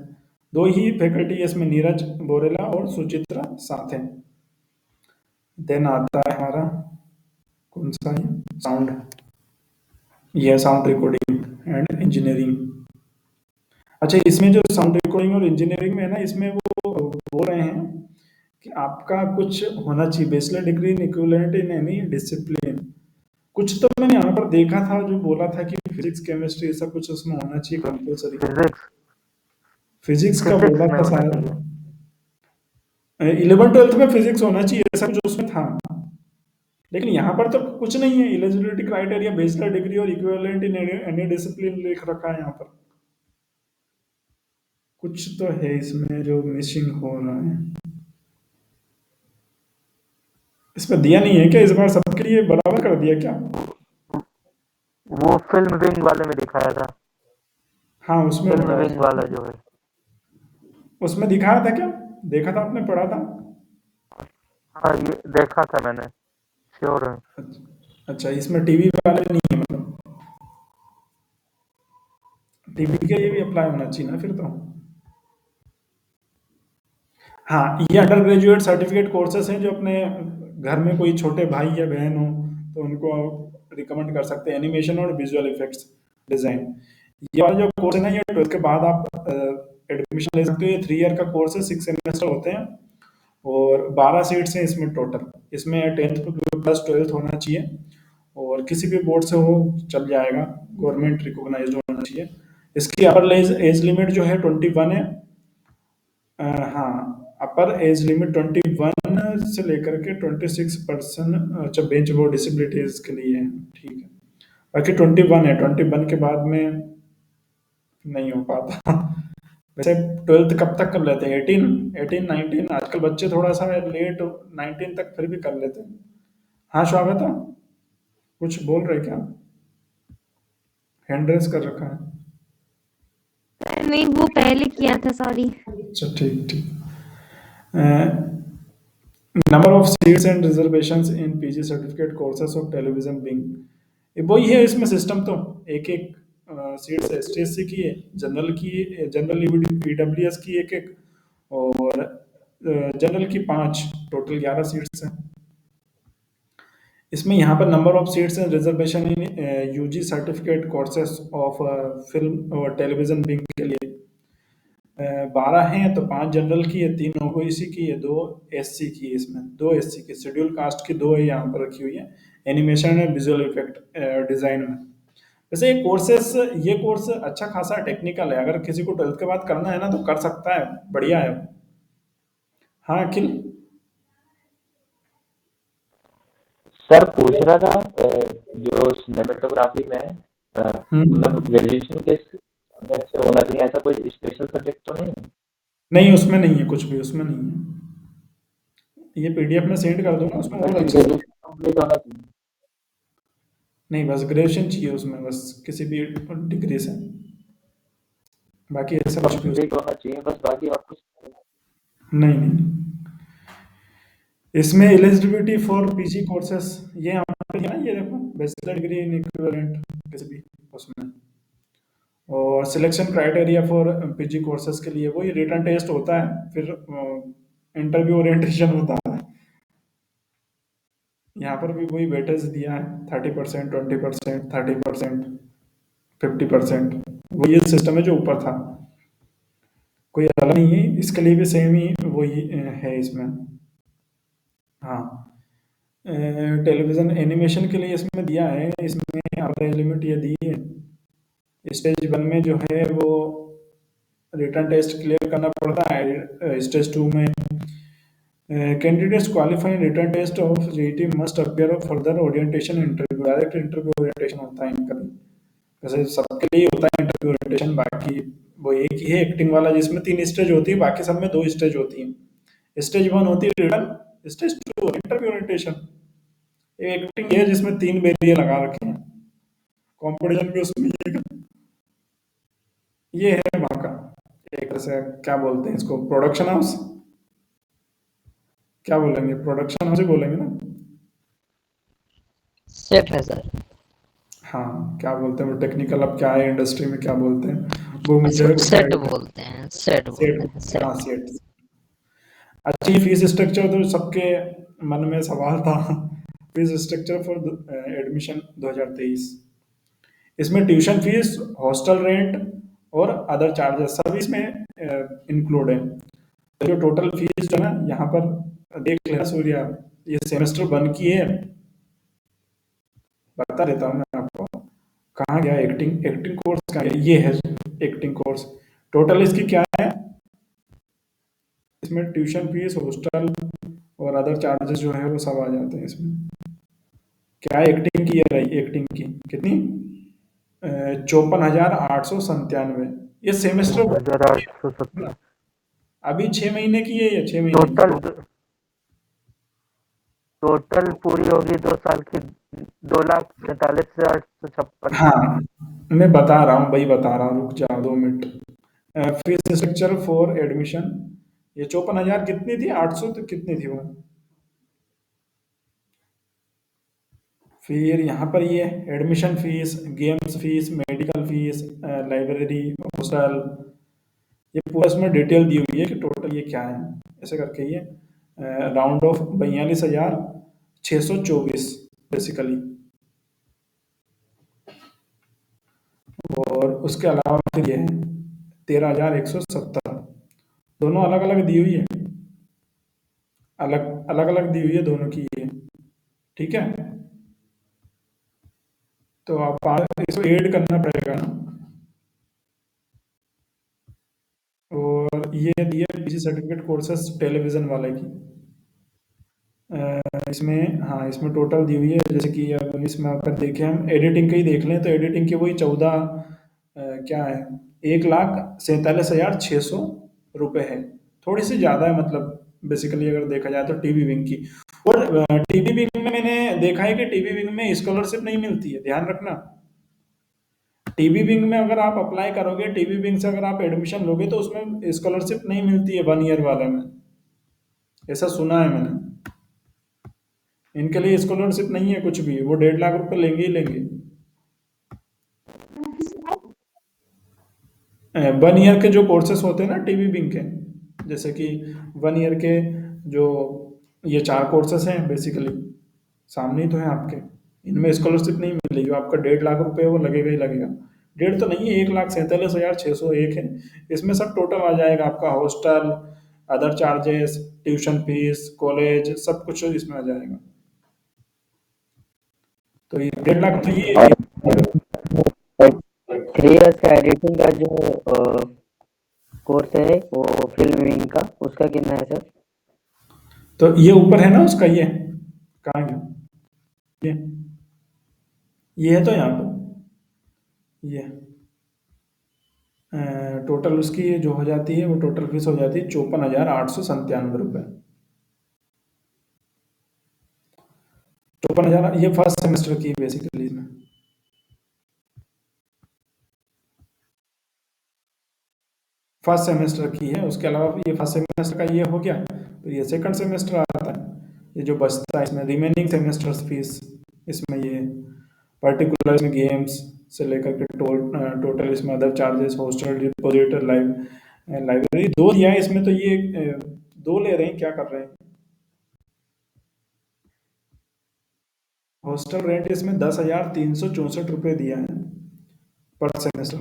2 ही फैकल्टी है इसमें, नीरज बोरेला और सुचित्रा साथ हैं। देन आता है हमारा कौन सा है, साउंड, यह साउंड रिकॉर्डिंग एंड इंजीनियरिंग। अच्छा, इसमें जो साउंड रिकॉर्डिंग और इंजीनियरिंग में है ना, इसमें वो बोल रहे हैं कि आपका कुछ होना चाहिए bachelor degree in equivalent in any discipline. कुछ तो मैंने यहाँ पर देखा था जो बोला था कि फिजिक्स केमिस्ट्री ऐसा कुछ उसमें होना चाहिए कंपल्सरी। फिजिक्स फिजिक्स का फिजिक्स बोला में था होना शायद, चाहिए। 11 12 में फिजिक्स होना चाहिए ऐसा कुछ उसमें था। लेकिन यहाँ पर तो कुछ नहीं है, एलिजिबिलिटी क्राइटेरिया बैचलर डिग्री और इक्विवेलेंट इन एनी डिसिप्लिन लिख रखा है यहाँ पर। कुछ तो है इसमें जो मिसिंग हो रहा है, इसमें दिया नहीं है क्या इस बार सबके लिए बराबर कर दिया क्या? वो फिल्म विंग वाले में दिखाया था, हाँ, उसमें फिल्म बताया विंग था, वाला जो है। उसमें दिखाया था क्या? देखा था आपने, पढ़ा था? हाँ ये देखा था मैंने, श्योर है। अच्छा, इसमें टीवी वाले नहीं है मतलब, टीवी के लिए भी अप्लाई होना चाहिए ना फिर तो। हाँ, ये अंडर ग्रेजुएट सर्टिफिकेट कोर्सेस हैं जो अपने घर में कोई छोटे भाई या बहन हो तो उनको रिकमेंड कर सकते हैं, एनिमेशन और विजुअल इफेक्ट्स डिज़ाइन। ये वाला जो कोर्स है ना, ये 12th के बाद आप एडमिशन ले सकते हो। ये 3 ईयर का कोर्स है, 6 सेमेस्टर होते हैं और 12 सीट्स हैं इसमें टोटल। इसमें 10th प्लस 12th होना चाहिए और किसी भी बोर्ड से हो चल जाएगा, गवर्नमेंट रिकॉग्नाइज्ड होना चाहिए। इसकी अपर एज लिमिट जो है 21 है। हाँ, अपर एज लिमिट 21 से लेकर के 26%। अच्छा, बेंच वो डिसेबिलिटीज के लिए है, ठीक है। बाकी 21 है, 21 के बाद में नहीं हो पाता। वैसे 12th कब तक कर लेते हैं? 18 19, आजकल बच्चे थोड़ा सा लेट 19 तक फिर भी कर लेते हैं। हाँ स्वागत है, कुछ बोल रहे क्या? हैंड रेस कर रखा है। सर मैं वो पहले किया था, सॉरी। अच्छा, ठीक ठीक। Number of seats and reservations in PG certificate courses of television wing, ये वही है इसमें सिस्टम तो। एक एक सीट्स STSC की है, जनरल की, जनरल EWS की एक एक, और जनरल की 5, टोटल 11 सीट्स हैं इसमें। यहाँ पर number of seats and reservation in UG certificate courses of film और टेलीविजन बिंग के लिए 12 हैं तो 5 जनरल की है, 3 ओबीसी की है, 2 एससी की है। इसमें 2 एससी की, शेड्यूल कास्ट की 2 है यहाँ पर रखी हुई है, animation and visual effect design में। वैसे ये कोर्स अच्छा खासा टेक्निकल है, अगर किसी को 12th के बाद करना है ना तो कर सकता है, बढ़िया है। हाँ अखिल। सर पूछ रहा था जो सिनेमेटोग्राफी में मतलब ग्रेजुएशन के सब्जेक्ट से होना चाहिए, ऐसा कोई स्पेशल सब्जेक्ट तो नहीं है? नहीं उसमें नहीं है, कुछ भी उसमें नहीं है। ये पीडीएफ में सेंड कर दूंगा, उसमें और अच्छे से। ग्रेजुएशन कंप्लीट होना चाहिए। नहीं बस ग्रेजुएशन चाहिए उसमें, बस किसी भी डिग्री से, बाकी ऐसा कुछ भी कंप्लीट होना चाहिए बस, बाकी और कुछ नहीं। नहीं इसमें एलिजिबिलिटी फॉर पीजी कोर्सेस ये यहाँ पे है ना, ये देखो बैचलर डिग्री इन इक्विवेलेंट किसी भी उसमें, और selection criteria for PG courses के लिए वही रिटन टेस्ट होता है, फिर इंटरव्यू ओरिएंटेशन होता है। यहाँ पर भी वही वेटेज दिया है, 30%, 20%, 30%, 50%, वही सिस्टम है जो ऊपर था, कोई अलग नहीं है। इसके लिए भी सेम ही वही है इसमें। हाँ टेलीविजन एनिमेशन के लिए इसमें दिया है, इसमें अपर लिमिट ये दी है, स्टेज 1 में जो है वो रिटन टेस्ट क्लियर करना पड़ता है। स्टेज 2 में candidates qualifying written test of GET must appear further orientation interview, direct interview orientation होता है इनका भी, वैसे सबके लिए होता है इंटरव्यू ओरिएंटेशन। बाकी वो एक ही है एक्टिंग वाला जिसमें 3 स्टेज होती है, बाकी सब में 2 स्टेज होती है। स्टेज 1 होती है written, stage 2 interview orientation. Acting है जिसमें 3 बैरियर लगा रखे हैं, कंपटीशन भी उसमें ये है वहाँ का एक तरह से क्या बोलते हैं इसको, प्रोडक्शन हाउस क्या बोलेंगे, प्रोडक्शन हाउस ही बोलेंगे ना। सेट है सर। हाँ क्या बोलते हैं वो टेक्निकल, अब क्या है इंडस्ट्री में क्या बोलते हैं वो मुझे इसको उसका सेट idea- बोलते हैं, सेट बोलते सेट, हैं, सेट। हाँ सेट। अच्छा ये फीस स्ट्रक्चर तो सबके मन में सवाल था, फीस स्ट्रक्चर फॉर एडमिशन 2023, इसमें ट्यूशन फीस, हॉस्टल रेंट और अदर चार्जेस सभी इसमें इंक्लूड है। तो जो टोटल फीस जो है ना यहाँ पर देख लेना सूर्या, ये सेमेस्टर 1 की है, बता देता हूँ मैं आपको कहाँ गया, एक्टिंग कोर्स का है, ये है एक्टिंग कोर्स। टोटल इसकी क्या है, इसमें ट्यूशन फीस, हॉस्टल और अदर चार्जेस जो है वो सब आ जाते हैं इसमें। क्या एक्टिंग की है रही, एक्टिंग की कितनी 54,897, ये सेमेस्टर 1870 अभी 6 महीने की है या 6 महीने की? टोटल पूरी होगी 2 साल की 2,47,856। हाँ मैं बता रहा हूँ, वही बता रहा हूँ, रुक जाओ 2 minute. Fees structure for admission ये 54,000 कितनी थी, 800 तो कितनी थी वो, फिर यहाँ पर ये admission fees, games fees, medical fees, library, hostel, ये पूरा इसमें डिटेल दी हुई है कि टोटल ये क्या है, ऐसे करके ये राउंड ऑफ 42,624 बेसिकली। और उसके अलावा फिर ये है 13,170, दोनों अलग अलग दी हुई है, अलग अलग दी हुई है दोनों की ये, ठीक है। तो आप इसको ऐड करना पड़ेगा ना। और ये दिए पीजी सर्टिफिकेट कोर्सेस टेलीविज़न वाले की, इसमें हाँ इसमें टोटल दी हुई है, जैसे कि अब इसमें अगर देखें हम एडिटिंग का ही देख लें तो एडिटिंग की वही 14 क्या है 1,47,600 रुपये है, थोड़ी सी ज़्यादा है मतलब बेसिकली अगर देखा जाए तो टीवी विंग की। और टीवी विंग में मैंने देखा है कि टीवी विंग में स्कॉलरशिप नहीं मिलती है, ध्यान रखना। टीवी विंग में अगर आप अप्लाई करोगे, टीवी विंग से अगर आप एडमिशन लोगे तो उसमें स्कॉलरशिप नहीं मिलती है 1 ईयर वाले में, ऐसा सुना है मैंने। इनके लिए स्कॉलरशिप नहीं है कुछ भी, वो 1.5 लाख रुपए लेंगे ही लेंगे। 1 ईयर के जो कोर्सेस होते हैं ना टीवी विंग के, जैसे कि 1 ईयर के जो ये 4 कोर्सेस हैं बेसिकली, सामने ही तो है आपके, इनमें स्कॉलरशिप नहीं मिलेगी, आपका 1.5 लाख रुपए वो लगेगा ही लगेगा। डेढ़ तो नहीं है, 1,47,601 है। इसमें सब टोटल आ जाएगा आपका, hostel, other charges, tuition fees, college, सब कुछ इसमें आ जाएगा। तो ये 1,50,000 तो ये और 3 इयर्स का एडिटिंग का जो कोर्स है वो फिल्मिंग का, उसका कितना है सर? तो ये ऊपर है ना उसका, ये कहाँ गया, ये है तो यहाँ पर ये टोटल उसकी जो हो जाती है, वो टोटल फीस हो जाती है 54,897 रुपये। 54,000 ये फर्स्ट सेमेस्टर की बेसिकली इसमें। फर्स्ट सेमेस्टर की है, उसके अलावा ये फर्स्ट सेमेस्टर का ये हो गया, तो ये सेकंड सेमेस्टर आता है। ये जो बचता है इसमें रिमेनिंग सेमेस्टर्स फीस, इसमें ये पर्टिकुलर इसमें गेम्स से लेकर के टोटल इसमें other charges, hostel deposit, library 2 दिया है इसमें, तो ये 2 ले रहे हैं, क्या कर रहे हैं। हॉस्टल रेंट इसमें 10,364 दिया है पर सेमेस्टर,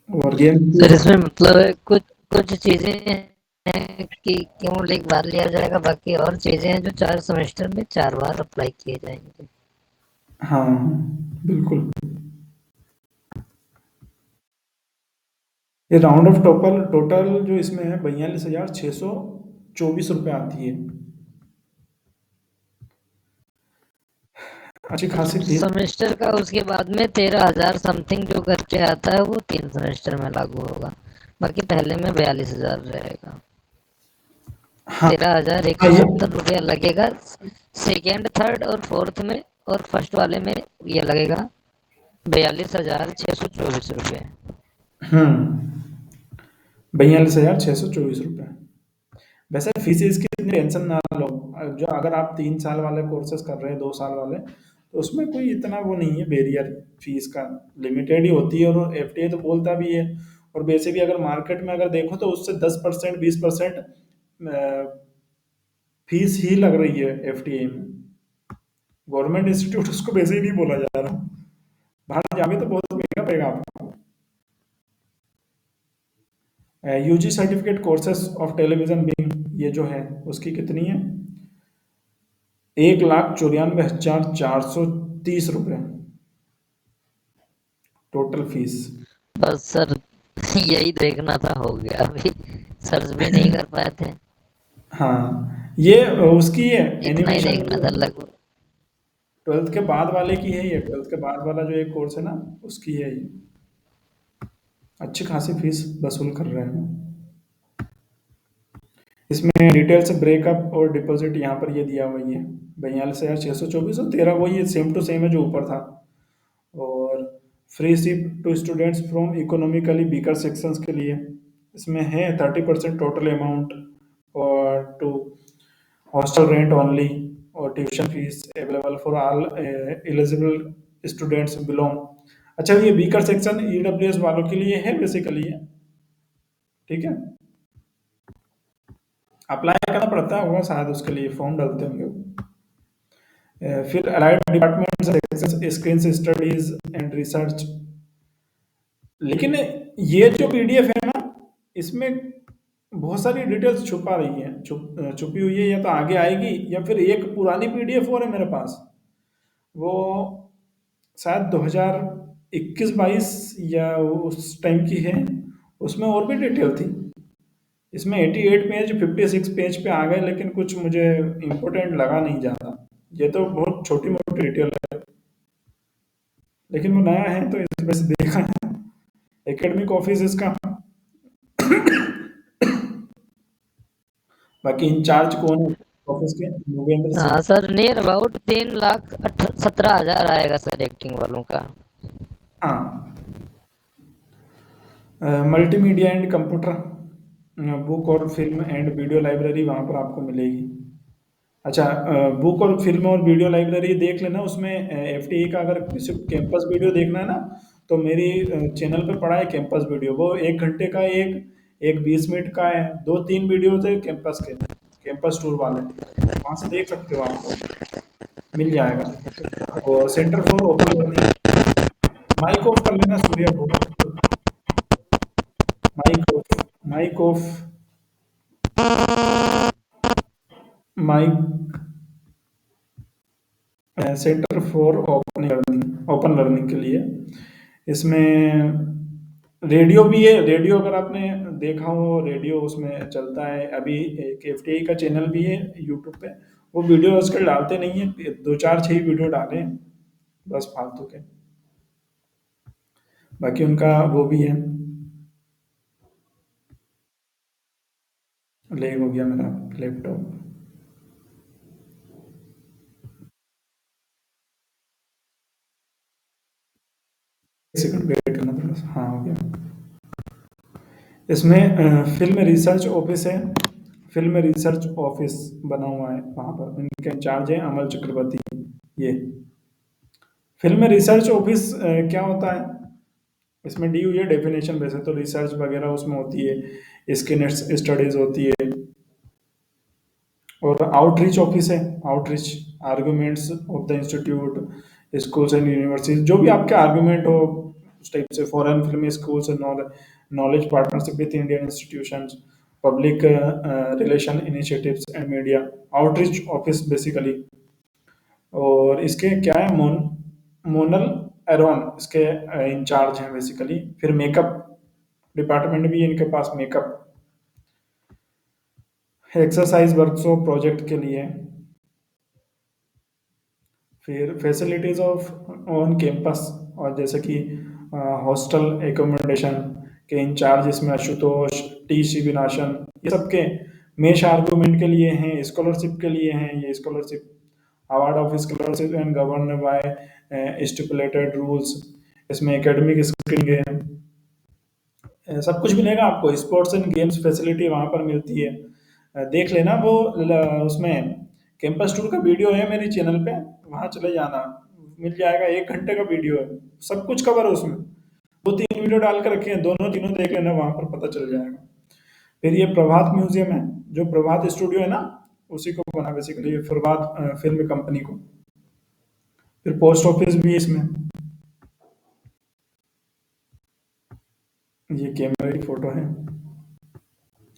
और गेम सर इसमें मतलब है कुछ कुछ चीजें हैं कि केवल एक बार लिया जाएगा, बाकी और चीजें हैं जो 4 सेमेस्टर में 4 बार अप्लाई किए जाएंगे। हाँ बिल्कुल। ये राउंड ऑफ टोटल टोटल जो इसमें है 42,624 रुपये आती है, अच्छी खासी फीस। सेमेस्टर का उसके बाद में 13,000 समथिंग जो करके आता है वो 3 सेमेस्टर में लागू होगा, बाकी पहले में 42,000 रहेगा। हाँ 13,170 रुपया लगेगा सेकेंड, थर्ड और फोर्थ में, और फर्स्ट वाले में ये लगेगा 42,624 रुपये। 42,624 रुपये। वैसे फीस इसकी इतनी टेंशन ना लो, जो अगर आप 3 साल वाले कोर्सेज कर रहे हैं, 2 साल वाले, तो उसमें कोई इतना वो नहीं है बैरियर, फीस का लिमिटेड ही होती है, और एफटीए तो बोलता भी है। और वैसे भी अगर मार्केट में अगर देखो तो उससे 10% 20% फीस ही लग रही है एफटीए में। गवर्नमेंट इंस्टीट्यूट उसको वैसे ही नहीं बोला जा रहा, बाहर जाओगे तो बहुत महंगा पड़ेगा आपको। UG certificate courses of television wing, ये जो है उसकी कितनी है, 1,94,430 रुपये टोटल फीस। बस सर यही देखना था, हो गया, अभी सर्च भी नहीं कर पाए थे। हाँ ये उसकी है इतना ही एनिमेशन, देखना था लगभग। 12th के बाद वाले की है ये, 12th के बाद वाला जो एक कोर्स है ना, उसकी है ये। अच्छी खासी फीस वसूल कर रहे हैं इसमें। डिटेल से ब्रेकअप और डिपॉजिट यहाँ पर ये दिया हुआ ही है, 42,624 और 13 वही सेम टू सेम है जो ऊपर था। और freeship to students from economically weaker sections के लिए इसमें है 30% टोटल अमाउंट, और टू हॉस्टल रेंट ओनली, और tuition fees available for all eligible students belong. अच्छा ये वीकर सेक्शन ईडब्ल्यूएस वालों के लिए है बेसिकली है, ठीक है। अप्लाई करना पड़ता होगा शायद, उसके लिए फॉर्म डालते होंगे फिर allied department screen studies and research. लेकिन ये जो पीडीएफ है ना, इसमें बहुत सारी डिटेल्स छुपा रही है, छुपी हुई है, या तो आगे आएगी, या फिर एक पुरानी पीडीएफ और है मेरे पास, वो शायद 2021-22 या उस टाइम की है, उसमें और भी डिटेल थी। इसमें 88 पेज 56 पेज पे आ गए, लेकिन कुछ मुझे इम्पोर्टेंट लगा नहीं ज़्यादा। ये तो बहुत छोटी मोटी डिटेल है, लेकिन वो नया है तो इस वजह से देखा है। एकेडमिक ऑफिस इसका बाकी इंचार्ज कौन है ऑफिस के, नोवेंद्र सिंह। हाँ सर, नियर अबाउट 3,17,000 आएगा सर एक्टिंग वालों का। हाँ मल्टीमीडिया एंड कंप्यूटर, बुक और फिल्म एंड वीडियो लाइब्रेरी वहाँ पर आपको मिलेगी। अच्छा बुक और फिल्म और वीडियो लाइब्रेरी देख लेना, उसमें एफटीई का अगर किसी को कैंपस वीडियो देखना है ना, तो मेरी चैनल पे पड़ा है कैंपस वीडियो, वो 1 घंटे का एक 20 मिनट का है, 2-3 वीडियो थे कैंपस के, कैंपस टूर वाले, वहाँ से देख सकते हो आप। मिल जाएगा। और centre for open learning, mic off कर लेना सूर्या को, mic off, mic off, mic, centre for open learning के लिए। इसमें रेडियो भी है, रेडियो अगर आपने देखा हो, रेडियो उसमें चलता है अभी। एक एफटीआई का चैनल भी है यूट्यूब पे, वो वीडियो आजकल डालते नहीं है, 2 4 6 वीडियो डाले हैं बस फालतू के, बाकी उनका वो भी है। लैग हो गया मेरा लैपटॉप, एक सेकंड वेट करना थोड़ा सा। हाँ हो गया। इसमें फिल्म रिसर्च ऑफिस है, फिल्म रिसर्च ऑफिस बना हुआ है, वहाँ पर इनके इंचार्ज है अमल चक्रवर्ती। ये फिल्म रिसर्च ऑफिस क्या होता है, इसमें दी हुई है डेफिनेशन। वैसे तो रिसर्च वगैरह उसमें होती है, स्किन स्टडीज होती है, और आउटरीच ऑफिस है, outreach arguments of the institute, schools and universities, जो भी आपके आर्गुमेंट हो उस टाइप से, foreign film schools, knowledge partnership with Indian institutions, public relation initiatives and media, outreach office basically. और इसके क्या है, मोनल एरोन इसके इंचार्ज हैं बेसिकली। फिर मेकअप डिपार्टमेंट भी है इनके पास, मेकअप, एक्सरसाइज वर्कशॉप प्रोजेक्ट के लिए। फिर फैसिलिटीज ऑफ ऑन कैंपस, और जैसे कि हॉस्टल एकोमोडेशन के इंचार्ज इसमें आशुतोष टी शिविनाशन, ये सबके मेश आर्गूमेंट के लिए हैं, स्कॉलरशिप के लिए हैं। ये scholarship award of scholarship and govern by stipulated rules, इसमें एकेडमिक स्क्रीनिंग है, सब कुछ मिलेगा आपको। स्पोर्ट्स एंड गेम्स फैसिलिटी वहाँ पर मिलती है, देख लेना वो उसमें कैंपस टूर का वीडियो है मेरी चैनल पे, वहाँ चले जाना, मिल जाएगा। 1 घंटे का वीडियो है, सब कुछ कवर है उसमें, 2 3 वीडियो डाल के रखे हैं, दोनों तीनों देख लेना, वहाँ पर पता चल जाएगा। फिर ये प्रभात म्यूजियम है, जो प्रभात स्टूडियो है ना, उसी को बना बेसिकली, प्रभात फिल्म कंपनी को। फिर पोस्ट ऑफिस भी है इसमें, ये कैमरे की फोटो है,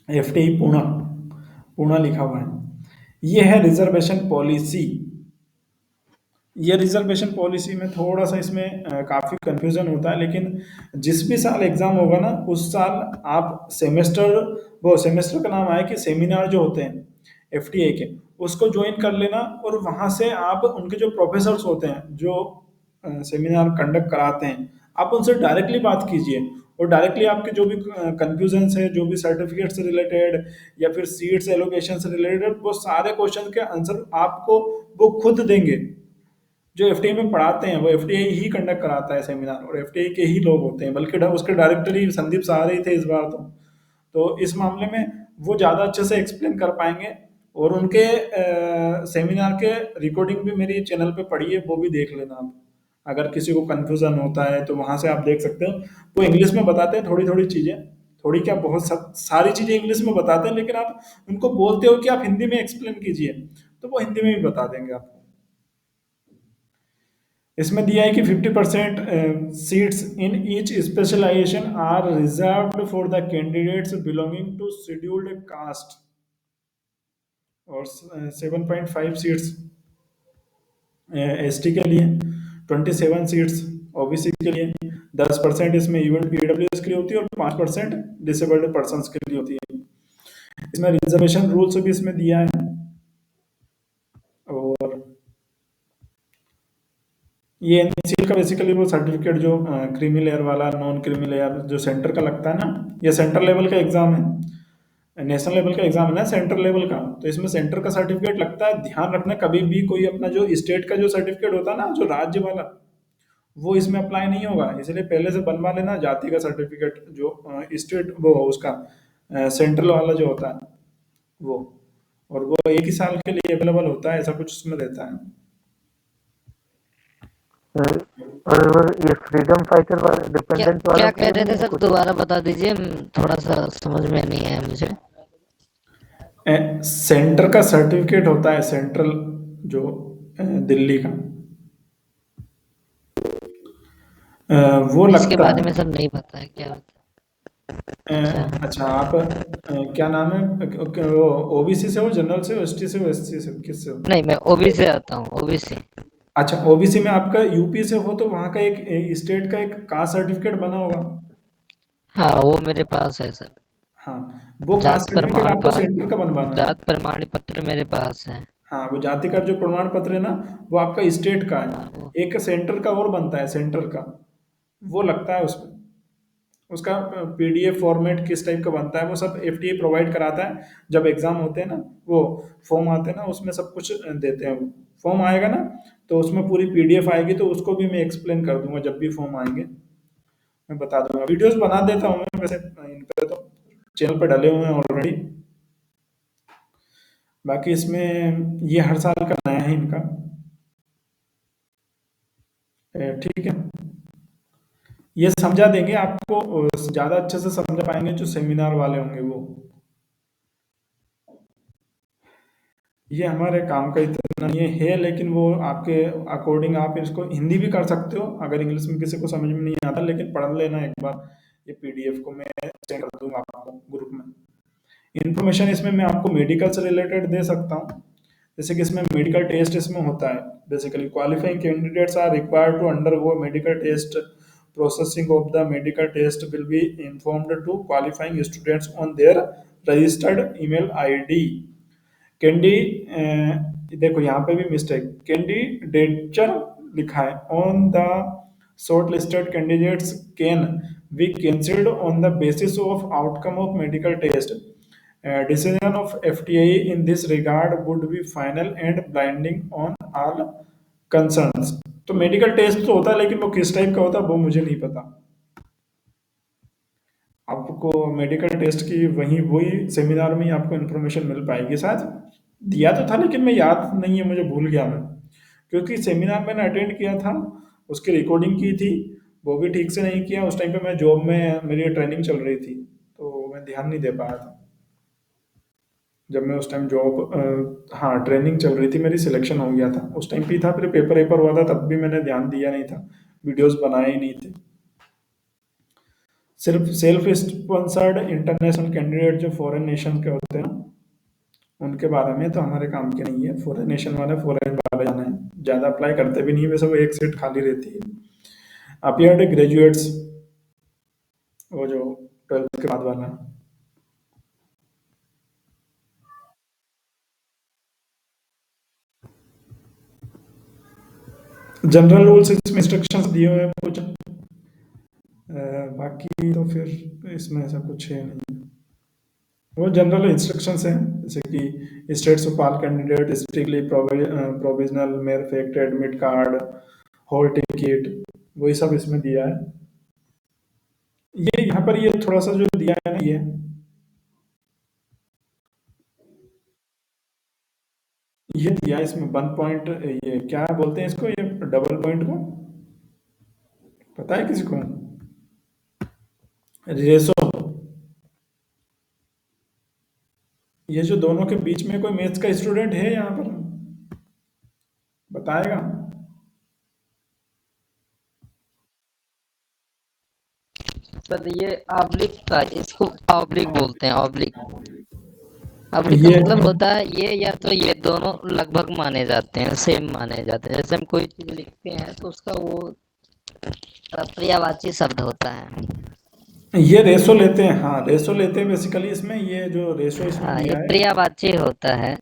एफटीआई पुणे, पुणे लिखा हुआ है। ये है रिजर्वेशन पॉलिसी। ये रिजर्वेशन पॉलिसी में थोड़ा सा इसमें काफ़ी कंफ्यूजन होता है, लेकिन जिस भी साल एग्ज़ाम होगा ना, उस साल आप सेमेस्टर, वो सेमेस्टर का नाम आया कि सेमिनार जो होते हैं एफटीआई के, उसको ज्वाइन कर लेना, और वहाँ से आप उनके जो प्रोफेसर्स होते हैं जो सेमिनार कंडक्ट कराते हैं, आप उनसे डायरेक्टली बात कीजिए, और डायरेक्टली आपके जो भी कन्फ्यूजन्स है, जो भी सर्टिफिकेट से रिलेटेड या फिर सीट्स एलोकेशन से रिलेटेड, वो सारे क्वेश्चन के आंसर आपको वो खुद देंगे। जो एफटीआई में पढ़ाते हैं वो एफटीआई ही कंडक्ट कराता है सेमिनार, और एफटीआई के ही लोग होते हैं, बल्कि उसके डायरेक्टर ही संदीप सहारे ही थे इस बार। तो इस मामले में वो ज़्यादा अच्छे से एक्सप्लेन कर पाएंगे, और उनके सेमिनार के रिकॉर्डिंग भी मेरी चैनल पे पड़ी है, वो भी देख लेना आप। अगर किसी को कन्फ्यूज़न होता है तो वहाँ से आप देख सकते हो, वो इंग्लिश में बताते हैं थोड़ी थोड़ी चीज़ें, थोड़ी क्या बहुत सारी चीज़ें इंग्लिश में बताते हैं, लेकिन आप उनको बोलते हो कि आप हिंदी में एक्सप्लेन कीजिए, तो वो हिंदी में भी बता देंगे आपको। इसमें दिया है कि 50% seats in each specialization are reserved for the candidates belonging to scheduled caste, और 7.5 सीट्स एसटी के लिए, 27 सीट्स ओबीसी के लिए, 10% इसमें ईडब्ल्यूएस के लिए होती है, और 5% डिसेबल्ड पर्सन्स के लिए होती है। इसमें रिजर्वेशन रूल्स भी इसमें दिया है। और ये एनसीएल का बेसिकली वो सर्टिफिकेट जो क्रीमी लेयर वाला, नॉन क्रीमी लेयर जो सेंटर का लगता है ना, ये सेंटर लेवल का एग्जाम है, नेशनल लेवल का एग्जाम है ना सेंटर लेवल का, तो इसमें सेंटर का सर्टिफिकेट लगता है। ध्यान रखना कभी भी कोई अपना जो स्टेट का जो सर्टिफिकेट होता है ना, जो राज्य वाला, वो इसमें अप्लाई नहीं होगा, इसलिए पहले से बनवा लेना जाति का सर्टिफिकेट, जो स्टेट वो उसका सेंट्रल वाला जो होता है वो, और वो 1 ही साल के लिए अवेलेबल होता है, ऐसा कुछ उसमें रहता है। और ये फ्रीडम फाइटर वाला डिपेंडेंट वाला क्या कह रहे थे सर, दोबारा बता दीजिए, थोड़ा सा समझ में नहीं आया मुझे। सेंटर का सर्टिफिकेट होता है, सेंट्रल जो दिल्ली का। वो इसके लगता बारे है। में सर नहीं पता है क्या होता है। अच्छा अच्छा आप क्या नाम है, वो ओबीसी से हो, जनरल से हो, एसटी से हो, एससी से हो, किस से हो? नहीं, मैं ओबीसी से आता हूँ, ओबीसी। अच्छा ओबीसी में आपका यूपी से हो तो वहाँ का एक स्टेट का एक कास्ट सर्टिफिकेट बना होगा। हाँ, वो मेरे पास है सर। हाँ वो कास्ट जात सर्टिफिकेट प्रमाण आपको पत्र, सेंटर का बनवाना है। जात प्रमाण पत्र मेरे पास है। हाँ वो जाति का जो प्रमाण पत्र है ना, वो आपका स्टेट का हाँ, है। वो एक सेंटर का और बनता है, सेंटर का वो लगता है उसमें। उसका पीडीएफ फॉर्मेट किस टाइप का बनता है वो सब एफटीए प्रोवाइड कराता है। जब एग्जाम होते हैं ना, वो फॉर्म आते हैं ना, उसमें सब कुछ देते हैं। वो फॉर्म आएगा ना, तो उसमें पूरी पीडीएफ आएगी, तो उसको भी मैं एक्सप्लेन कर दूंगा। जब भी फॉर्म आएंगे मैं बता दूंगा। वीडियोस बना देता हूँ मैं वैसे, इन पे तो चैनल पे डले हुए हैं ऑलरेडी। बाकी इसमें ये हर साल का नया है इनका। ठीक है, ये समझा देंगे आपको। ज़्यादा अच्छे से समझ पाएंगे जो सेमिनार वाले होंगे वो। ये हमारे काम का इतना ये है, लेकिन वो आपके अकॉर्डिंग आप इसको हिंदी भी कर सकते हो अगर इंग्लिश में किसी को समझ में नहीं आता, लेकिन पढ़ लेना एक बार। ये पीडीएफ को मैं सेंड कर दूंगा आपको ग्रुप में। इन्फॉर्मेशन इसमें मैं आपको मेडिकल से रिलेटेड दे सकता हूँ। जैसे कि इसमें मेडिकल टेस्ट इसमें होता है। Basically qualifying candidates are required to undergo medical test. Processing of the medical test will be informed to qualifying students on their registered email ID. कैंडी देखो यहाँ पे भी मिस्टेक, कैंडिडेचर लिखा है। On the shortlisted candidates can be cancelled on the basis of outcome of medical test. Decision of FTA in this regard would be final and binding on all concerns। तो मेडिकल टेस्ट तो होता है, लेकिन वो किस टाइप का होता है वो मुझे नहीं पता। आपको मेडिकल टेस्ट की वही सेमिनार में ही आपको इन्फॉर्मेशन मिल पाएगी। शायद दिया तो था, लेकिन मैं याद नहीं है, मुझे भूल गया मैं। क्योंकि सेमिनार मैंने अटेंड किया था, उसकी रिकॉर्डिंग की थी, वो भी ठीक से नहीं किया। उस टाइम पे मैं जॉब में, मेरी ट्रेनिंग चल रही थी, तो मैं ध्यान नहीं दे पाया था। जब मैं उस टाइम जॉब, हाँ ट्रेनिंग चल रही थी मेरी, सिलेक्शन हो गया था उस टाइम पे ही था। फिर पेपर वेपर हुआ था, तब भी मैंने ध्यान दिया नहीं था, वीडियोस बनाए ही नहीं थे। सिर्फ सेल्फ स्पॉन्सर्ड इंटरनेशनल कैंडिडेट जो फॉरेन नेशन के होते हैं ना, उनके बारे में तो हमारे काम के नहीं है। फॉरेन नेशन वाले फॉरेन वाले जाना है, ज़्यादा अप्लाई करते भी नहीं वैसे, वो एक सीट खाली रहती है। अपियर्ड ग्रेजुएट्स, वो जो 12th के बाद वाला। जनरल रूल्स इसमें इंस्ट्रक्शंस दिए हुए हैं कुछ। बाकी तो फिर इसमें ऐसा कुछ है नहीं। वो जनरल इंस्ट्रक्शंस हैं, जैसे कि states of all candidate strictly provisional mayor fact admit card hall ticket, वही सब इसमें दिया है। ये यहाँ पर ये थोड़ा सा जो दिया है ना, ये दिया है इसमें 1 पॉइंट, ये क्या बोलते हैं इसको, ये डबल पॉइंट को पता है किसी को? रेसो। ये जो दोनों के बीच में कोई मैथ्स का स्टूडेंट है यहाँ पर, बताएगा? सर ये ऑब्लिक का, इसको ऑब्लिक बोलते हैं, ऑब्लिक। ऑब्लिक का ये मतलब होता है ये, या तो ये दोनों लगभग माने जाते हैं, सेम माने जाते हैं। जैसे हम कोई चीज लिखते हैं तो उसका वो पर्यायवाची शब्द होता है। ये रेशो लेते हैं, हाँ रेशो लेते हैं बेसिकली इसमें। ये जो रेशो इसमें हाँ, ये दिया है, पर्यायवाची होता है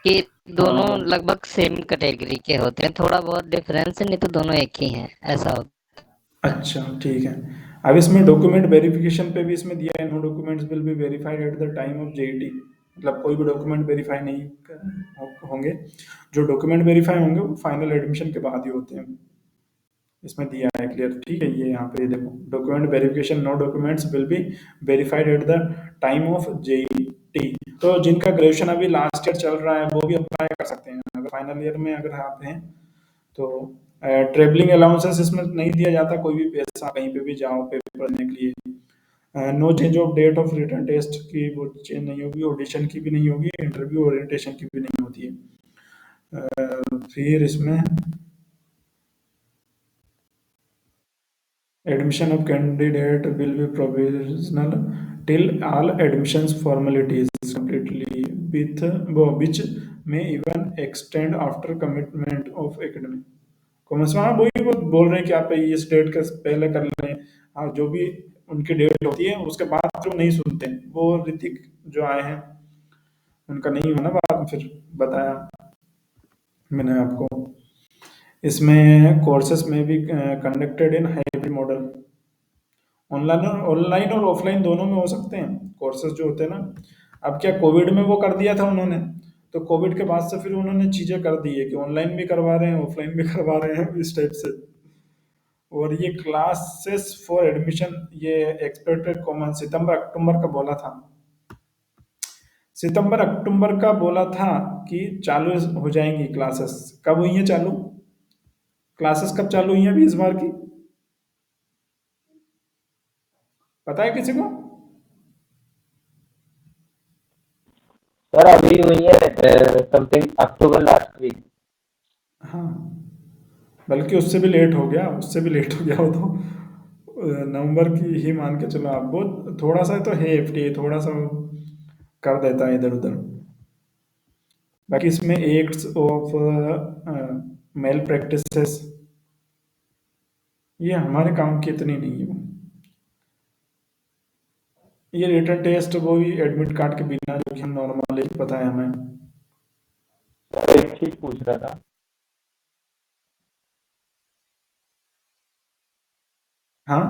कि दोनों हाँ लगभग सेम कैटेगरी के होते हैं, थोड़ा बहुत डिफरेंस है, नहीं तो दोनों एक ही हैं, ऐसा होता अच्छा ठीक है। अब इसमें डॉक्यूमेंट वेरिफिकेशन पे भी इसमें दिया है, no documents will be verified at the time of JET. मतलब कोई भी डॉक्यूमेंट वेरीफाई नहीं होंगे। जो डॉक्यूमेंट वेरीफाई होंगे वो फाइनल एडमिशन के बाद ही होते हैं। इसमें दिया है क्लियर, ठीक है। ये यहाँ पे देखो, document verification, no documents will be verified at the time of JET. तो जिनका ग्रेजुएशन अभी लास्ट ईयर चल रहा है वो भी अप्लाई कर सकते हैं। अगर फाइनल ईयर में अगर आप हैं तो ट्रेवलिंग अलाउंसेस इसमें नहीं दिया जाता, कोई भी पैसा कहीं पे भी जाओ पेपर देने के लिए। No change of date of return test की वो चेंज नहीं होगी, ऑडिशन की भी नहीं होगी, इंटरव्यू ओरिएंटेशन की भी नहीं होती है। फिर इसमें admission of candidate will be provisional till all admissions formalities completely with which may even extend after commitment of academic commerce में। हाँ वही वो बोल रहे हैं कि आप इस डेट के पहले कर लें। हाँ जो भी उनकी डेट होती है उसके बाद जो नहीं सुनते हैं, वो ऋतिक जो आए हैं उनका नहीं होना, बाद में फिर बताया मैंने आपको। इसमें कोर्सेस में भी conducted in hybrid model, online और ऑफलाइन दोनों में हो सकते हैं कोर्सेज जो होते हैं ना। अब क्या कोविड में वो कर दिया था उन्होंने, तो कोविड के बाद से फिर उन्होंने चीजें कर दी है कि ऑनलाइन भी करवा रहे हैं ऑफलाइन भी करवा रहे हैं इस टाइप से। और ये क्लासेस फॉर एडमिशन ये एक्सपेक्टेड कॉमन सितंबर अक्टूबर का बोला था, सितंबर अक्टूबर का बोला था कि चालू हो जाएंगी क्लासेस। कब हुई है चालू क्लासेस, कब चालू हुई है अभी इस बार की, पता है किसी को? सर अभी हुई है समथिंग अक्टूबर लास्ट वीक। हाँ बल्कि उससे भी लेट हो गया, उससे भी लेट हो गया वो तो नवंबर की ही मान के चलो आप। वो थोड़ा सा तो है एफटीए, थोड़ा सा कर देता है इधर उधर। बाकी इसमें एक्ट्स ऑफ मेल प्रैक्टिसेस ये हमारे काम की इतनी नहीं है। ये रिटन टेस्ट वो भी एडमिट कार्ड के बिना, जो कि हम नॉर्मली पता है हमें। सर एक चीज पूछ रहा था, हाँ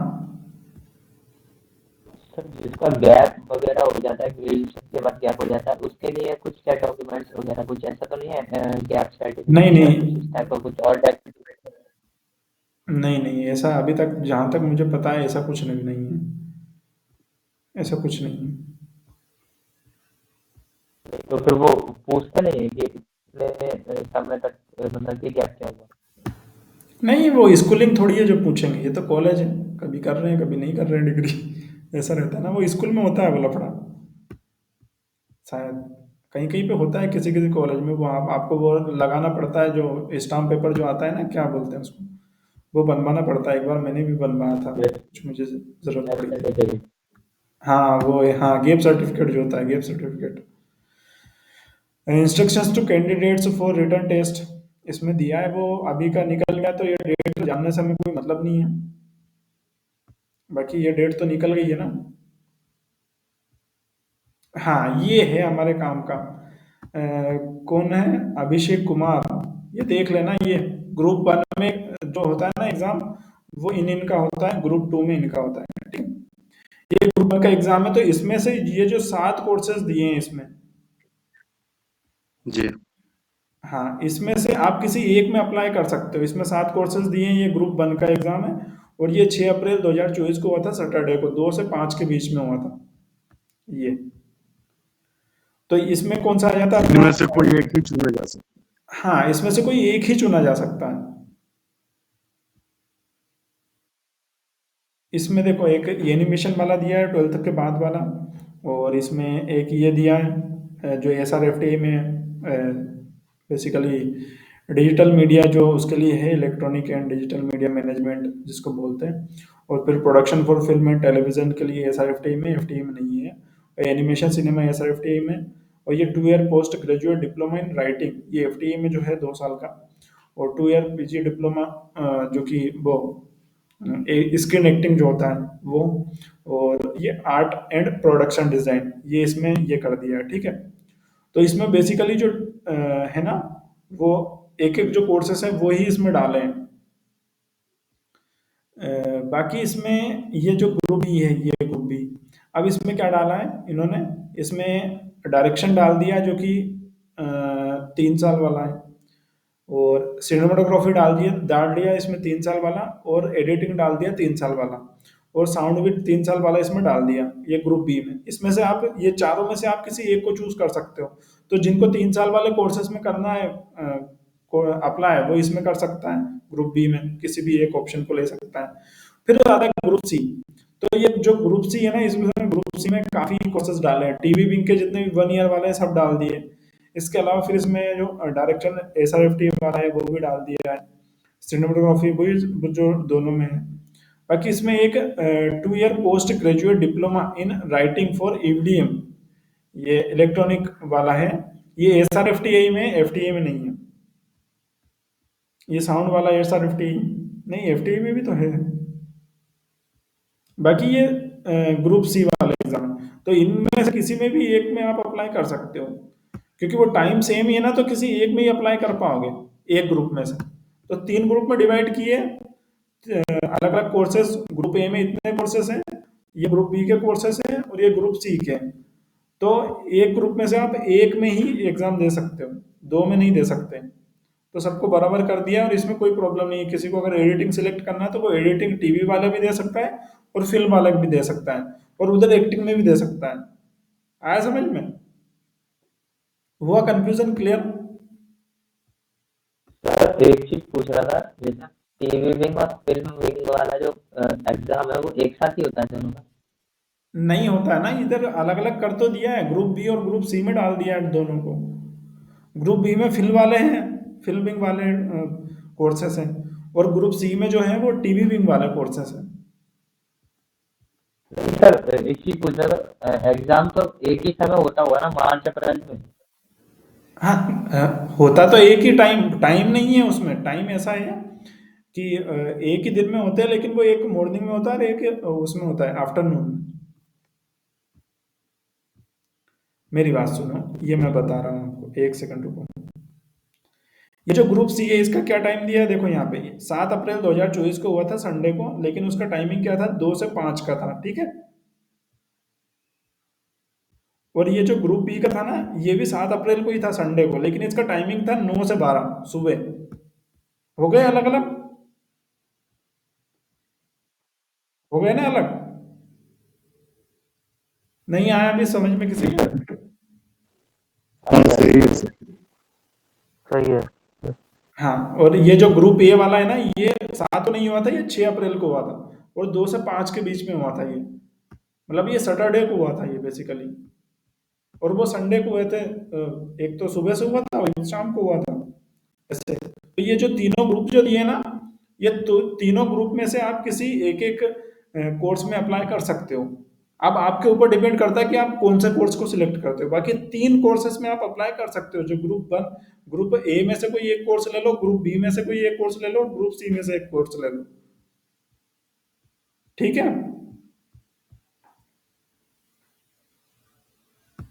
सर जिसका गैप वगैरह हो जाता है, ग्रेजुएशन के बाद गैप हो जाता है, उसके लिए कुछ क्या डॉक्यूमेंट्स वगैरह कुछ ऐसा तो नहीं है, गैप नहीं सर्टिफिकेट या नहीं कुछ इस टाइप का कुछ और डॉक्यूमेंट? नहीं नहीं, ऐसा अभी तक जहाँ तक मुझे पता है ऐसा कुछ नहीं है, ऐसा कुछ नहीं है। तो फिर वो पूछता नहीं है कि इतने समय तक मतलब कि गैप क्या हुआ? नहीं वो स्कूलिंग थोड़ी है जो पूछेंगे, ये तो कॉलेज है, कभी कर रहे हैं कभी नहीं कर रहे हैं डिग्री ऐसा रहता है ना। वो स्कूल में होता है वो लफड़ा, शायद कहीं कहीं पे होता है किसी किसी कॉलेज में। वो आपको वो लगाना पड़ता है जो स्टाम्प पेपर जो आता है ना, क्या बोलते हैं उसको, वो बनवाना पड़ता है। एक बार मैंने भी बनवाया था, कुछ मुझे जरूरत पड़ी थी। सर्टिफिकेट। हाँ वो हाँ गैप सर्टिफिकेट जो होता है, gap certificate. Instructions to candidates for written test इसमें दिया है, वो अभी का निकल गया तो ये डेट जानने से हमें कोई मतलब नहीं है, बाकी ये डेट तो निकल गई है ना। हाँ ये है हमारे काम का। कौन है, अभिषेक कुमार, ये देख लेना। ये ग्रुप 1 में जो होता है ना एग्जाम, वो इनका होता है, ग्रुप 2 में इनका होता है, ठीक है। ये ग्रुप 1 का एग्जाम है, तो इसमें से ये जो 7 कोर्सेज दिए हैं इसमें, जी हाँ इसमें से आप किसी एक में अप्लाई कर सकते हो। इसमें 7 कोर्सेज दिए हैं, ये ग्रुप 1 का एग्जाम है, और ये 6 अप्रैल 2024 को हुआ था, सैटरडे को 2 से 5 के बीच में हुआ था ये। तो इसमें कौन सा आ जाता है इनमें अपना? से कोई एक ही चुना जा सकता हाँ इसमें से कोई एक ही चुना जा सकता है। इसमें देखो एक एनिमेशन वाला दिया है 12th के बाद वाला, और इसमें एक ये दिया है जो SRFT में बेसिकली डिजिटल मीडिया जो उसके लिए है, electronic and digital media management जिसको बोलते हैं। और फिर production for film and television के लिए SRFT में, FTA में नहीं है। और एनिमेशन सिनेमा SRFT में। और ये 2 year post graduate diploma in writing ये FTA में जो है 2 साल का। और 2 ईयर PG डिप्लोमा जो कि वो स्क्रीन एक्टिंग जो होता है वो। और ये आर्ट एंड प्रोडक्शन डिजाइन ये इसमें ये कर दिया है, ठीक है। तो इसमें बेसिकली जो है ना, वो एक एक जो कोर्सेस है वो ही इसमें डाले हैं। बाकी इसमें ये जो ग्रुप बी है, ये ग्रुप बी, अब इसमें क्या डाला है इन्होंने, इसमें डायरेक्शन डाल दिया जो कि 3 साल वाला है, और सिनेमाटोग्राफी डाल दिया इसमें 3 साल वाला, और एडिटिंग डाल दिया 3 साल वाला, और साउंड भी 3 साल वाला इसमें डाल दिया ये ग्रुप बी में। इसमें से आप ये चारों में से आप किसी एक को चूज कर सकते हो। तो जिनको 3 साल वाले कोर्सेज में करना है अप्लाई, वो इसमें कर सकता है, ग्रुप बी में किसी भी एक ऑप्शन को ले सकता है। फिर आता है ग्रुप सी। तो ये जो ग्रुप सी है ना, इसमें ग्रुप सी में काफी कोर्सेज डाले हैं, टीवी विंग के जितने भी 1 ईयर वाले हैं सब डाल दिए। इसके अलावा फिर इसमें जो डायरेक्शन SRFT वाला है वो भी डाल दिया है, सिनेमेटोग्राफी वही जो दोनों में है। बाकी इसमें एक 2 year post graduate diploma in writing for EVDM, ये इलेक्ट्रॉनिक वाला है, ये SRFTI में FTA में नहीं है, ये साउंड वाला SRFTI नहीं, FTA में भी तो है। बाकी ये ग्रुप सी वाले एग्जाम है, तो इनमें से किसी में भी एक में आप अप्लाई कर सकते हो, क्योंकि वो टाइम सेम ही है ना, तो किसी एक में ही अप्लाई कर पाओगे एक ग्रुप में से। तो 3 ग्रुप में डिवाइड किए, अलग अलग कोर्सेज, ग्रुप ए में इतने कोर्सेज हैं, ये ग्रुप बी के कोर्सेज हैं और ये ग्रुप सी के हैं। तो एक ग्रुप में से आप एक में ही एग्जाम दे सकते हो, 2 में नहीं दे सकते। तो सबको बराबर कर दिया और इसमें कोई प्रॉब्लम नहीं है। किसी को अगर एडिटिंग सिलेक्ट करना है तो वो एडिटिंग टीवी वाला भी दे सकता है और फिल्म वाला भी दे सकता है और उधर एक्टिंग में भी दे सकता है। आया समझ में? हुआ कंफ्यूजन क्लियर? सर एक चीज पूछ रहा था, जैसे टीवी विंग और फिल्म विंग वाला जो एग्जाम है वो एक साथ ही होता है दोनों का? नहीं होता है ना, इधर अलग अलग कर तो दिया है, ग्रुप बी और ग्रुप सी में डाल दिया है दोनों को। ग्रुप बी में फिल्म वाले हैं, फिल्म विंग वाले कोर्सेस हैं, और ग्रुप सी में जो है वो टीवी विंग वाले कोर्सेस हैं। नहीं सर, एक चीज पूछ रहा था, एग्जाम तो एक ही समय होता होगा ना, मार्च अप्रैल में? हाँ, होता तो एक ही टाइम, टाइम नहीं है उसमें, टाइम ऐसा है कि एक ही दिन में होते हैं, लेकिन वो एक मॉर्निंग में होता है और एक उसमें होता है आफ्टरनून में। मेरी बात सुनो, ये मैं बता रहा हूँ आपको, एक सेकंड रुको। ये जो ग्रुप सी है इसका क्या टाइम दिया है, देखो यहाँ पे 7 अप्रैल 2024 को हुआ था संडे को, लेकिन उसका टाइमिंग क्या था, 2 से 5 का था, ठीक है। और ये जो ग्रुप बी का था ना, ये भी 7 अप्रैल को ही था संडे को, लेकिन इसका टाइमिंग था 9 से 12 सुबह। हो गए अलग अलग, हो गए ना अलग? नहीं आया अभी समझ में किसी को? हाँ सही है सर। सही है। हाँ, और ये जो ग्रुप ए वाला है ना, ये 7 को नहीं हुआ था, ये 6 अप्रैल को हुआ था, और 2 से 5 के बीच में हुआ था ये, मतलब ये सैटरडे को हुआ था ये बेसिकली, और वो संडे को हुए थे। एक तो सुबह से हुआ था और एक शाम को हुआ था ऐसे। तो ये जो तीनों ग्रुप जो दिए ना, ये तो तीनों ग्रुप में से आप किसी एक एक कोर्स में अप्लाई कर सकते हो। अब आपके ऊपर डिपेंड करता है कि आप कौन से कोर्स को सिलेक्ट करते हो। बाकी 3 कोर्सेस में आप अप्लाई कर सकते हो, जो ग्रुप ए में से कोई एक कोर्स ले लो, ग्रुप बी में से कोई एक कोर्स ले लो, ग्रुप सी में से एक कोर्स ले लो, ठीक है।